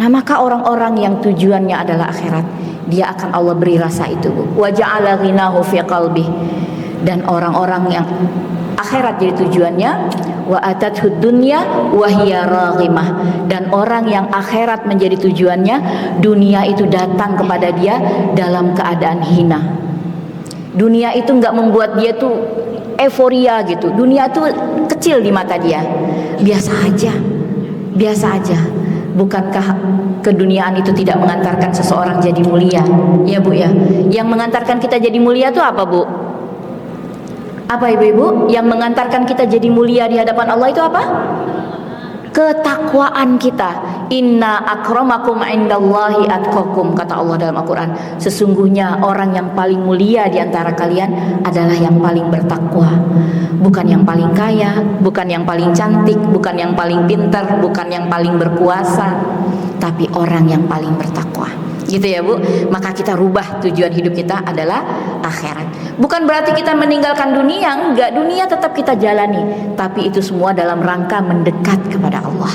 Nah, maka orang-orang yang tujuannya adalah akhirat, dia akan Allah beri rasa itu, Bu. Wa ja'ala ghinahu fi qalbi. Dan orang-orang yang akhirat jadi tujuannya, wa atathud dunya wa hiya raghimah. Dan orang yang akhirat menjadi tujuannya, dunia itu datang kepada dia dalam keadaan hina. Dunia itu nggak membuat dia tuh euforia gitu. Dunia tuh kecil di mata dia. Biasa aja. Biasa aja. Bukankah keduniaan itu tidak mengantarkan seseorang jadi mulia? Ya, Bu ya. Yang mengantarkan kita jadi mulia itu apa, Bu? Apa, Ibu-ibu? Yang mengantarkan kita jadi mulia di hadapan Allah itu apa? Ketakwaan kita. Inna akramakum indallahi atqakum, kata Allah dalam Al-Quran. Sesungguhnya orang yang paling mulia di antara kalian adalah yang paling bertakwa. Bukan yang paling kaya, bukan yang paling cantik, bukan yang paling pintar, bukan yang paling berkuasa, tapi orang yang paling bertakwa. Gitu ya, Bu. Maka kita rubah tujuan hidup kita adalah akhirat. Bukan berarti kita meninggalkan dunia, enggak. Dunia tetap kita jalani, tapi itu semua dalam rangka mendekat kepada Allah.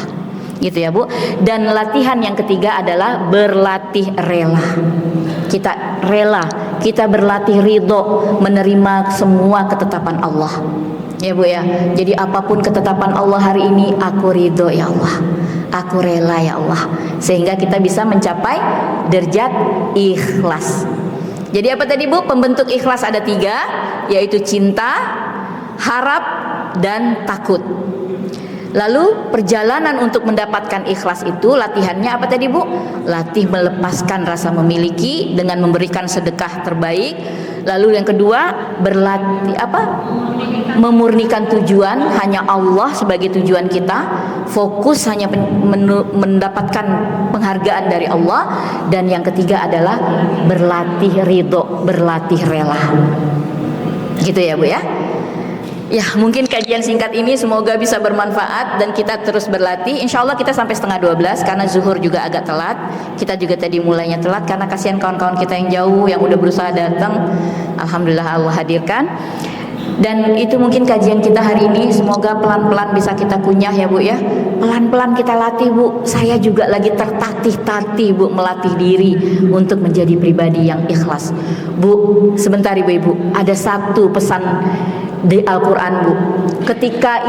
Gitu ya, Bu. Dan latihan yang ketiga adalah berlatih rela. Kita rela, kita berlatih ridho, menerima semua ketetapan Allah. Ya, Bu ya. Jadi apapun ketetapan Allah hari ini, aku ridho ya Allah, aku rela ya Allah. Sehingga kita bisa mencapai derajat ikhlas. Jadi apa tadi, Bu? Pembentuk ikhlas ada 3, yaitu cinta, harap, dan takut. Lalu perjalanan untuk mendapatkan ikhlas itu latihannya apa tadi, Bu? Latih melepaskan rasa memiliki dengan memberikan sedekah terbaik. Lalu yang kedua, berlatih memurnikan tujuan, hanya Allah sebagai tujuan kita. Fokus hanya mendapatkan penghargaan dari Allah. Dan yang ketiga adalah berlatih ridho, berlatih rela. Gitu ya, Bu ya. Ya, mungkin kajian singkat ini semoga bisa bermanfaat dan kita terus berlatih. Insya Allah kita sampai 11:30 karena zuhur juga agak telat. Kita juga tadi mulainya telat karena kasihan kawan-kawan kita yang jauh yang udah berusaha datang. Alhamdulillah Allah hadirkan. Dan itu mungkin kajian kita hari ini. Semoga pelan-pelan bisa kita kunyah ya, Bu ya. Pelan-pelan kita latih, Bu. Saya juga lagi tertatih-tatih, Bu, melatih diri untuk menjadi pribadi yang ikhlas. Bu, sebentar Ibu-ibu, ada satu pesan di Al-Quran, Bu. Ketika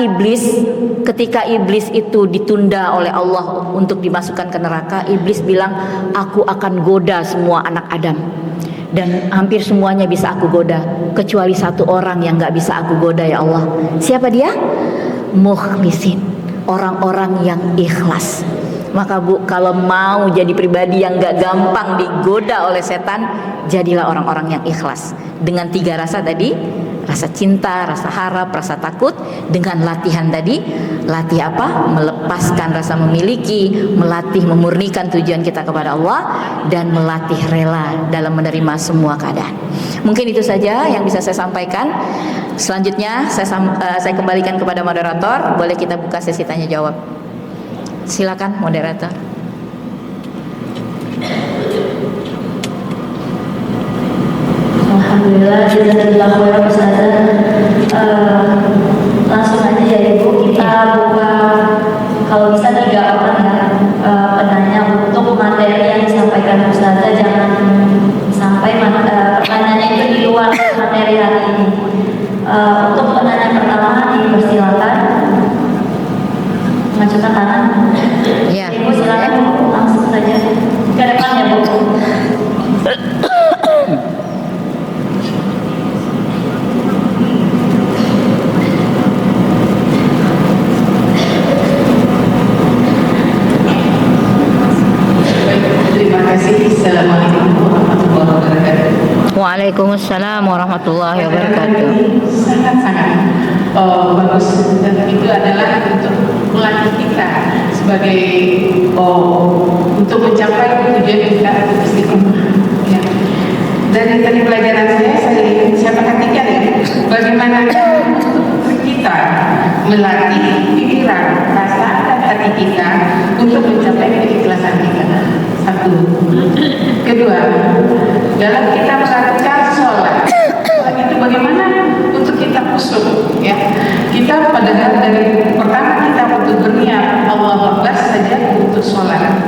iblis itu ditunda oleh Allah untuk dimasukkan ke neraka, iblis bilang, aku akan goda semua anak Adam. Dan hampir semuanya bisa aku goda, kecuali satu orang yang gak bisa aku goda ya Allah. Siapa dia? Mukhlisin, orang-orang yang ikhlas. Maka Bu, kalau mau jadi pribadi yang gak gampang digoda oleh setan, jadilah orang-orang yang ikhlas. Dengan 3 rasa tadi, rasa cinta, rasa harap, rasa takut. Dengan latihan tadi, latih apa? Melepaskan rasa memiliki, melatih memurnikan tujuan kita kepada Allah, dan melatih rela dalam menerima semua keadaan. Mungkin itu saja yang bisa saya sampaikan. Selanjutnya saya kembalikan kepada moderator. Boleh kita buka sesi tanya jawab. Silakan moderator. Alhamdulillah, jazakallahu khairan Ustazah. Langsung aja ya Ibu, kita buka kalau bisa 3 orang ya penanya untuk materi yang disampaikan Ustazah. Jangan sampai pertanyaannya itu di luar materi hari ini. Untuk penanya pertama dipersilakan mengajukan tangan. Ya. Ibu silakan langsung saja ke depan ya Bu. Assalamualaikum warahmatullahi wabarakatuh. Waalaikumsalam warahmatullahi wabarakatuh. Sangat-sangat bagus, dan itu adalah untuk melatih kita sebagai untuk mencapai tujuan kita istiqomah. Ya. Dari tadi pelajaran saya perhatikan ya, bagaimana kita melatih pikiran, perasaan, dan hati kita untuk mencapai keikhlasan kita. Satu. Kedua, dalam kita melakukan sholat itu bagaimana untuk kita khusyuk, ya. Kita padahal dari pertama kita untuk berniat Allah Akbar saja untuk sholat,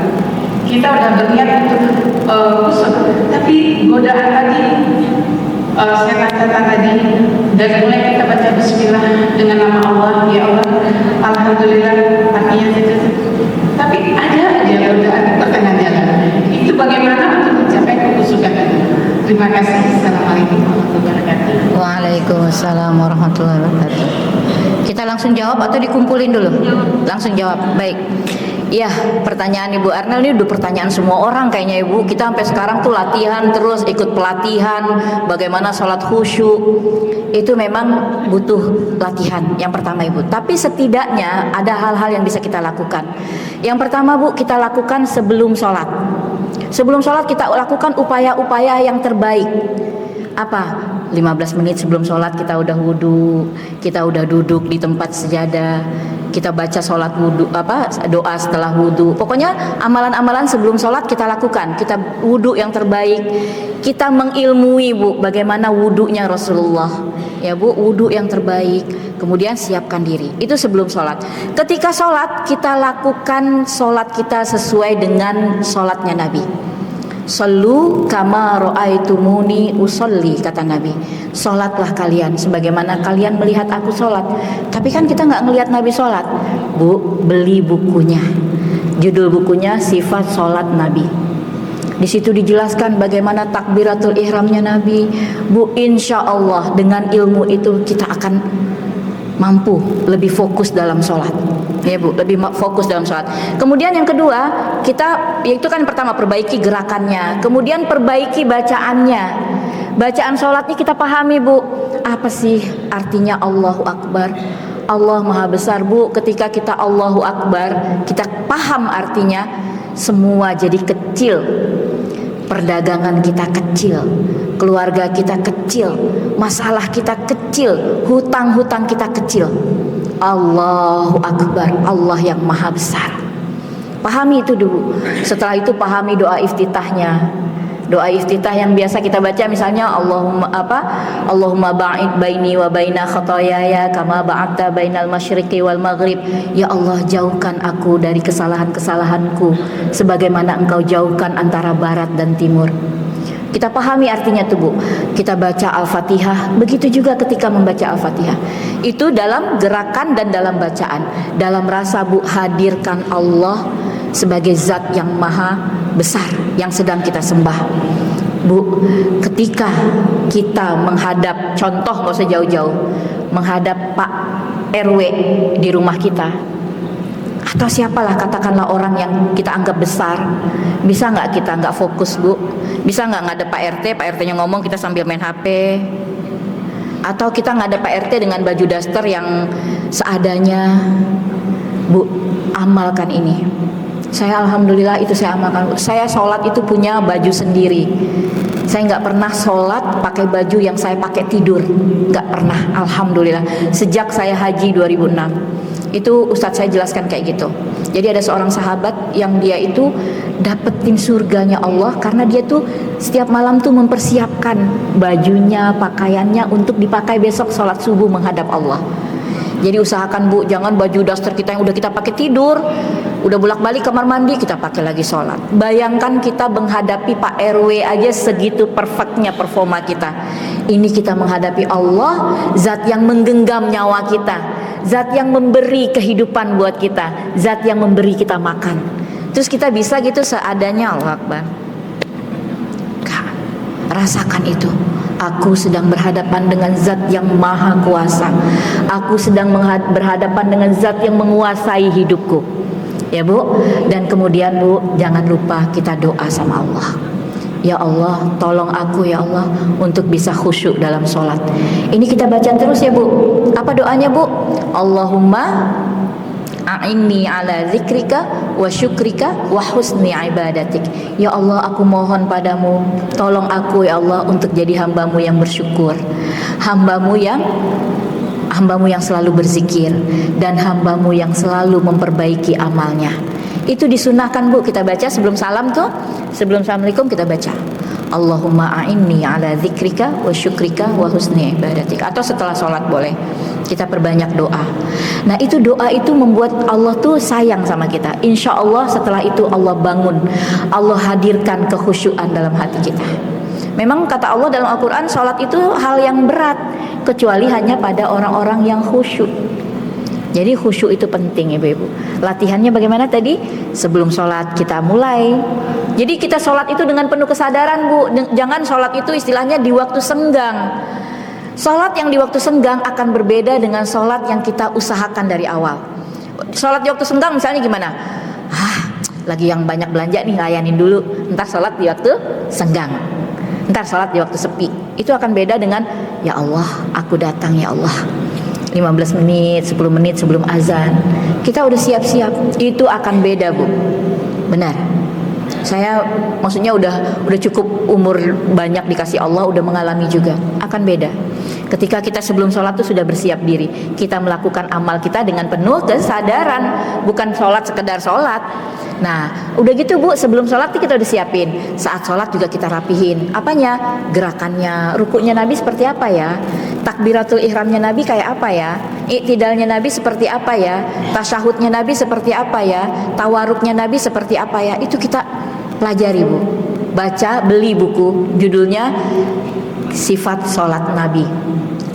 kita udah berniat untuk khusyuk, tapi godaan tadi, setan tadi, dari mulai kita baca Bismillah dengan nama Allah, ya Allah, Alhamdulillah, artinya tapi ada aja godaan pertengahan jalan. Itu bagaimana untuk mencapai kekhusyukan itu? Terima kasih. Assalamualaikum warahmatullahi wabarakatuh. Waalaikumsalam warahmatullahi wabarakatuh. Kita langsung jawab atau dikumpulin dulu? Langsung jawab. Baik. Iya, pertanyaan Ibu Arnel ini udah pertanyaan semua orang kayaknya Ibu. Kita sampai sekarang tuh latihan terus, ikut pelatihan bagaimana sholat khusyuk. Itu memang butuh latihan yang pertama Ibu. Tapi setidaknya ada hal-hal yang bisa kita lakukan. Yang pertama Bu, kita lakukan sebelum sholat. Sebelum sholat kita lakukan upaya-upaya yang terbaik. Apa? 15 menit sebelum sholat kita udah wudhu, kita udah duduk di tempat sejadah, kita baca sholat wudhu, doa setelah wudhu. Pokoknya amalan-amalan sebelum sholat kita lakukan. Kita wudhu yang terbaik, kita mengilmui Bu bagaimana wudhunya Rasulullah, ya Bu, wudhu yang terbaik. Kemudian siapkan diri, itu sebelum sholat. Ketika sholat kita lakukan sholat kita sesuai dengan sholatnya Nabi. Sallu kama ra'aitumuni usolli, kata Nabi. Sholatlah kalian sebagaimana kalian melihat aku sholat. Tapi kan kita nggak ngelihat Nabi sholat. Bu, beli bukunya. Judul bukunya Sifat Sholat Nabi. Di situ dijelaskan bagaimana takbiratul ihramnya Nabi. Bu, insya Allah dengan ilmu itu kita akan mampu lebih fokus dalam sholat, ya Bu, lebih fokus dalam sholat. Kemudian yang kedua, kita, yaitu kan pertama perbaiki gerakannya, kemudian perbaiki bacaannya. Bacaan sholatnya kita pahami Bu, apa sih artinya Allahu Akbar? Allah Maha Besar Bu. Ketika kita Allahu Akbar, kita paham artinya, semua jadi kecil. Perdagangan kita kecil, keluarga kita kecil, masalah kita kecil, hutang-hutang kita kecil. Allahu Akbar, Allah yang Maha Besar. Pahami itu dulu. Setelah itu pahami doa iftitahnya. Doa iftitah yang biasa kita baca misalnya Allahumma ba'id baini wa baina khotoyaya kama ba'adta bainal masyriqi wal maghrib. Ya Allah, jauhkan aku dari kesalahan-kesalahanku sebagaimana Engkau jauhkan antara barat dan timur. Kita pahami artinya tuh Bu. Kita baca Al-Fatihah, begitu juga ketika membaca Al-Fatihah. Itu dalam gerakan dan dalam bacaan. Dalam rasa Bu, hadirkan Allah sebagai zat yang maha besar yang sedang kita sembah. Bu, ketika kita menghadap, contoh nggak usah jauh-jauh, menghadap Pak RW di rumah kita, atau siapalah, katakanlah orang yang kita anggap besar, bisa nggak kita nggak fokus Bu? Bisa nggak ngadep Pak RT-nya ngomong kita sambil main HP? Atau kita ngadep Pak RT dengan baju daster yang seadanya? Bu, amalkan ini. Saya alhamdulillah itu saya amalkan. Saya sholat itu punya baju sendiri. Saya nggak pernah sholat pakai baju yang saya pakai tidur, nggak pernah, alhamdulillah. Sejak saya haji 2006 itu Ustadz saya jelaskan kayak gitu. Jadi ada seorang sahabat yang dia itu dapetin surganya Allah karena dia tuh setiap malam tuh mempersiapkan bajunya, pakaiannya untuk dipakai besok sholat subuh menghadap Allah. Jadi usahakan Bu, jangan baju daster kita yang udah kita pakai tidur, udah bolak-balik kamar mandi kita pakai lagi sholat. Bayangkan kita menghadapi Pak RW aja segitu perfectnya performa kita. Ini kita menghadapi Allah, zat yang menggenggam nyawa kita, zat yang memberi kehidupan buat kita, zat yang memberi kita makan. Terus kita bisa gitu seadanya, Allah Akbar. Rasakan itu. Aku sedang berhadapan dengan zat yang maha kuasa. Aku sedang berhadapan dengan zat yang menguasai hidupku. Ya Bu. Dan kemudian Bu, jangan lupa kita doa sama Allah. Ya Allah, tolong aku ya Allah untuk bisa khusyuk dalam sholat. Ini kita baca terus ya Bu. Apa doanya Bu? Allahumma a'inni ala zikrika wa syukrika wa husni ibadatik. Ya Allah, aku mohon padamu, tolong aku ya Allah untuk jadi hambamu yang bersyukur, hambamu yang selalu berzikir, dan hambamu yang selalu memperbaiki amalnya. Itu disunahkan Bu, kita baca sebelum salam tuh, sebelum assalamualaikum kita baca Allahumma a'inni ala dzikrika wa syukrika wa husni ibadatika, atau setelah sholat boleh kita perbanyak doa. Nah itu doa itu membuat Allah tuh sayang sama kita. Insya Allah setelah itu Allah bangun, Allah hadirkan kekhusyuan dalam hati kita. Memang kata Allah dalam Al-Quran, sholat itu hal yang berat kecuali hanya pada orang-orang yang khusyuk. Jadi khusyuk itu penting ibu-ibu. Latihannya bagaimana tadi? Sebelum sholat kita mulai. Jadi kita sholat itu dengan penuh kesadaran Bu. Jangan sholat itu istilahnya di waktu senggang. Sholat yang di waktu senggang akan berbeda dengan sholat yang kita usahakan dari awal. Sholat di waktu senggang misalnya gimana? Lagi yang banyak belanja nih, layanin dulu. Ntar sholat di waktu senggang, ntar sholat di waktu sepi. Itu akan beda dengan ya Allah aku datang ya Allah 15 menit, 10 menit sebelum azan kita udah siap-siap. Itu akan beda Bu. Benar. Saya maksudnya udah cukup umur banyak dikasih Allah, udah mengalami juga. Akan beda ketika kita sebelum sholat tuh sudah bersiap diri, kita melakukan amal kita dengan penuh kesadaran, bukan sholat sekedar sholat. Nah udah gitu Bu, sebelum sholat kita udah siapin, saat sholat juga kita rapihin apanya, gerakannya, rukuknya Nabi seperti apa ya, takbiratul ihramnya Nabi kayak apa ya, iktidalnya Nabi seperti apa ya, tasyahudnya Nabi seperti apa ya, tawaruknya Nabi seperti apa ya. Itu kita pelajari Bu. Baca, beli buku judulnya Sifat Sholat Nabi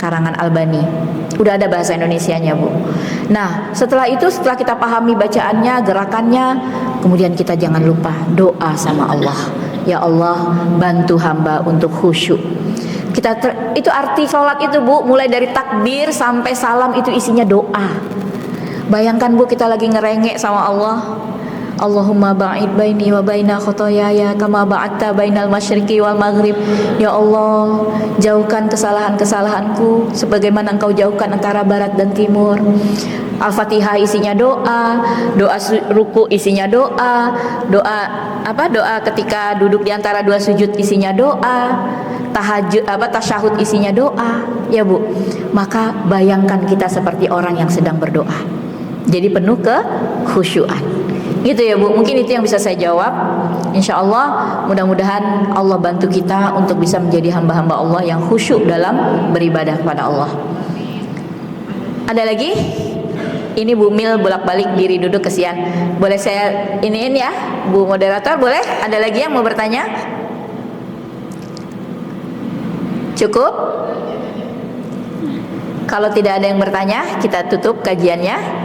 karangan Albani. Udah ada bahasa Indonesianya Bu. Nah setelah itu, setelah kita pahami bacaannya, gerakannya, kemudian kita jangan lupa doa sama Allah. Ya Allah bantu hamba untuk khusyuk. Itu arti sholat itu Bu, mulai dari takbir sampai salam itu isinya doa. Bayangkan Bu, kita lagi ngerengek sama Allah. Allahumma ba'id baini wa baina khotoyaya kama ba'adta bainal masyriqi wal maghrib. Ya Allah, jauhkan kesalahan-kesalahanku sebagaimana Engkau jauhkan antara barat dan timur. Al-Fatihah isinya doa, doa ruku isinya doa, doa ketika duduk di antara dua sujud isinya doa, tahajud tasyahud isinya doa. Ya Bu, maka bayangkan kita seperti orang yang sedang berdoa. Jadi penuh kekhusyuan. Gitu ya Bu, mungkin itu yang bisa saya jawab. Insya Allah mudah-mudahan Allah bantu kita untuk bisa menjadi hamba-hamba Allah yang khusyuk dalam beribadah kepada Allah. Ada lagi? Ini Bu Mil bolak-balik diri duduk, kesian. Boleh saya iniin ya Bu moderator, boleh? Ada lagi yang mau bertanya? Cukup? Kalau tidak ada yang bertanya, kita tutup kajiannya.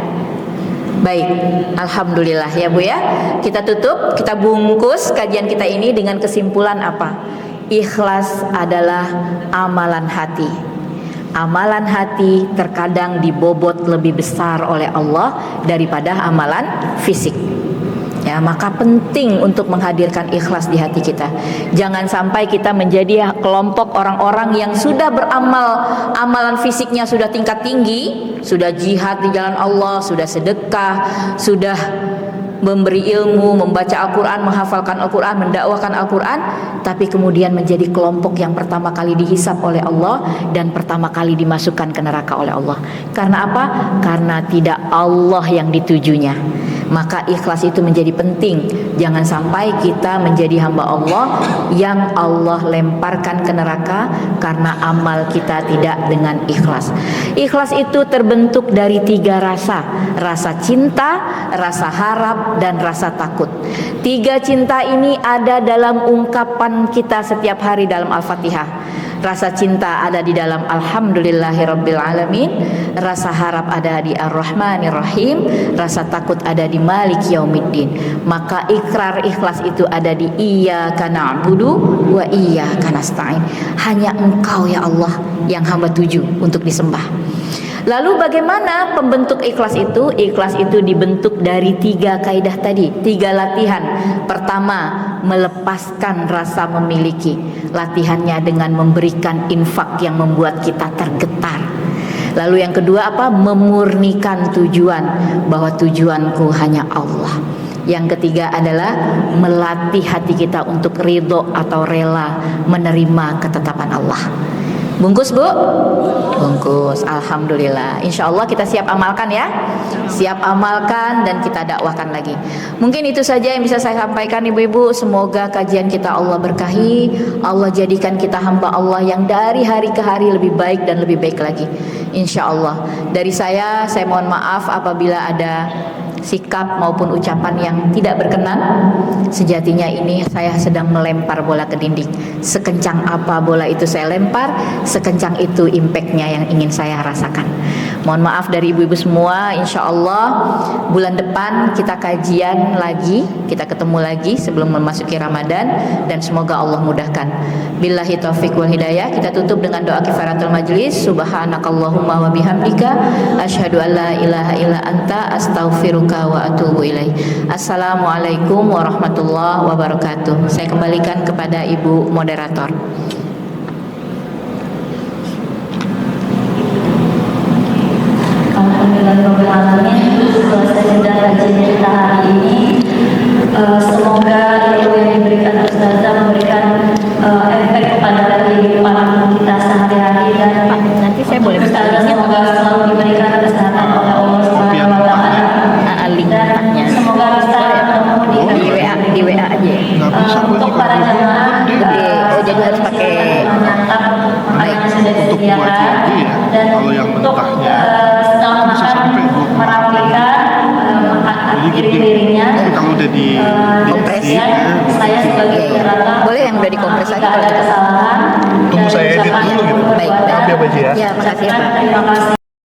Baik, alhamdulillah ya Bu ya. Kita tutup, kita bungkus kajian kita ini dengan kesimpulan apa? Ikhlas adalah amalan hati. Amalan hati terkadang dibobot lebih besar oleh Allah daripada amalan fisik. Ya, maka penting untuk menghadirkan ikhlas di hati kita. Jangan sampai kita menjadi kelompok orang-orang yang sudah beramal, amalan fisiknya sudah tingkat tinggi, sudah jihad di jalan Allah, sudah sedekah, sudah memberi ilmu, membaca Al-Quran, menghafalkan Al-Quran, mendakwakan Al-Quran, tapi kemudian menjadi kelompok yang pertama kali dihisap oleh Allah dan pertama kali dimasukkan ke neraka oleh Allah. Karena apa? Karena tidak Allah yang ditujunya. Maka ikhlas itu menjadi penting. Jangan sampai kita menjadi hamba Allah yang Allah lemparkan ke neraka karena amal kita tidak dengan ikhlas. Ikhlas itu terbentuk dari 3 rasa. Rasa cinta, rasa harap, dan rasa takut. 3 cinta ini ada dalam ungkapan kita setiap hari dalam Al-Fatihah. Rasa cinta ada di dalam Alhamdulillahirabbil alamin, rasa harap ada di Ar-Rahmanir Rahim, rasa takut ada di Malik Yaumiddin. Maka ikrar ikhlas itu ada di Iyyaka na'budu wa iyyaka nasta'in. Hanya Engkau ya Allah yang hamba tuju untuk disembah. Lalu bagaimana pembentuk ikhlas itu? Ikhlas itu dibentuk dari 3 kaidah tadi, 3 latihan. Pertama, melepaskan rasa memiliki. Latihannya dengan memberikan infak yang membuat kita tergetar. Lalu yang kedua apa? Memurnikan tujuan, bahwa tujuanku hanya Allah. Yang ketiga adalah melatih hati kita untuk ridho atau rela menerima ketetapan Allah. Bungkus Bu? Bungkus. Alhamdulillah. Insya Allah kita siap amalkan ya. Siap amalkan dan kita dakwahkan lagi. Mungkin itu saja yang bisa saya sampaikan ibu-ibu. Semoga kajian kita Allah berkahi. Allah jadikan kita hamba Allah yang dari hari ke hari lebih baik dan lebih baik lagi. Insya Allah. Dari saya mohon maaf apabila ada sikap maupun ucapan yang tidak berkenan. Sejatinya ini saya sedang melempar bola ke dinding. Sekencang apa bola itu saya lempar, sekencang itu impactnya yang ingin saya rasakan. Mohon maaf dari ibu-ibu semua. Insya Allah bulan depan kita kajian lagi, kita ketemu lagi sebelum memasuki Ramadan, dan semoga Allah mudahkan. Billahi taufiq wal hidayah. Kita tutup dengan doa kifaratul majlis. Subhanakallahumma wa bihamdika asyhadu an la ilaha illa anta astaghfiruka wa atubu ilaih. Assalamualaikum warahmatullahi wabarakatuh. Saya kembalikan kepada Ibu moderator. Alhamdulillahirrahmanirrahim. Selesai sudah kajian kita hari ini. Semoga ilmu yang diberikan Ustazah memberikan efek kepada kehidupan kita sehari-hari, dan Nanti saya boleh Ustazah semoga selalu diberikan kesehatan oleh Allah Subhanahu wa taala. Dan semoga bisa bertemu di WA aja. untuk para jamaah jadi harus pakai menyantap makanan yang sudah disediakan, dan untuk setelah makan merapikan piring-piringnya. Kalau udah di kompres ya, saya sebagai moderator boleh yang udah dikompres aja jika kalau ada gitu. kesalahan Tunggu dan saya edit ucapan dulu yang gitu. berbeda. Baik, Maaf ya, Bu Haji ya. Ya, makasih ya, Pak. Terima kasih.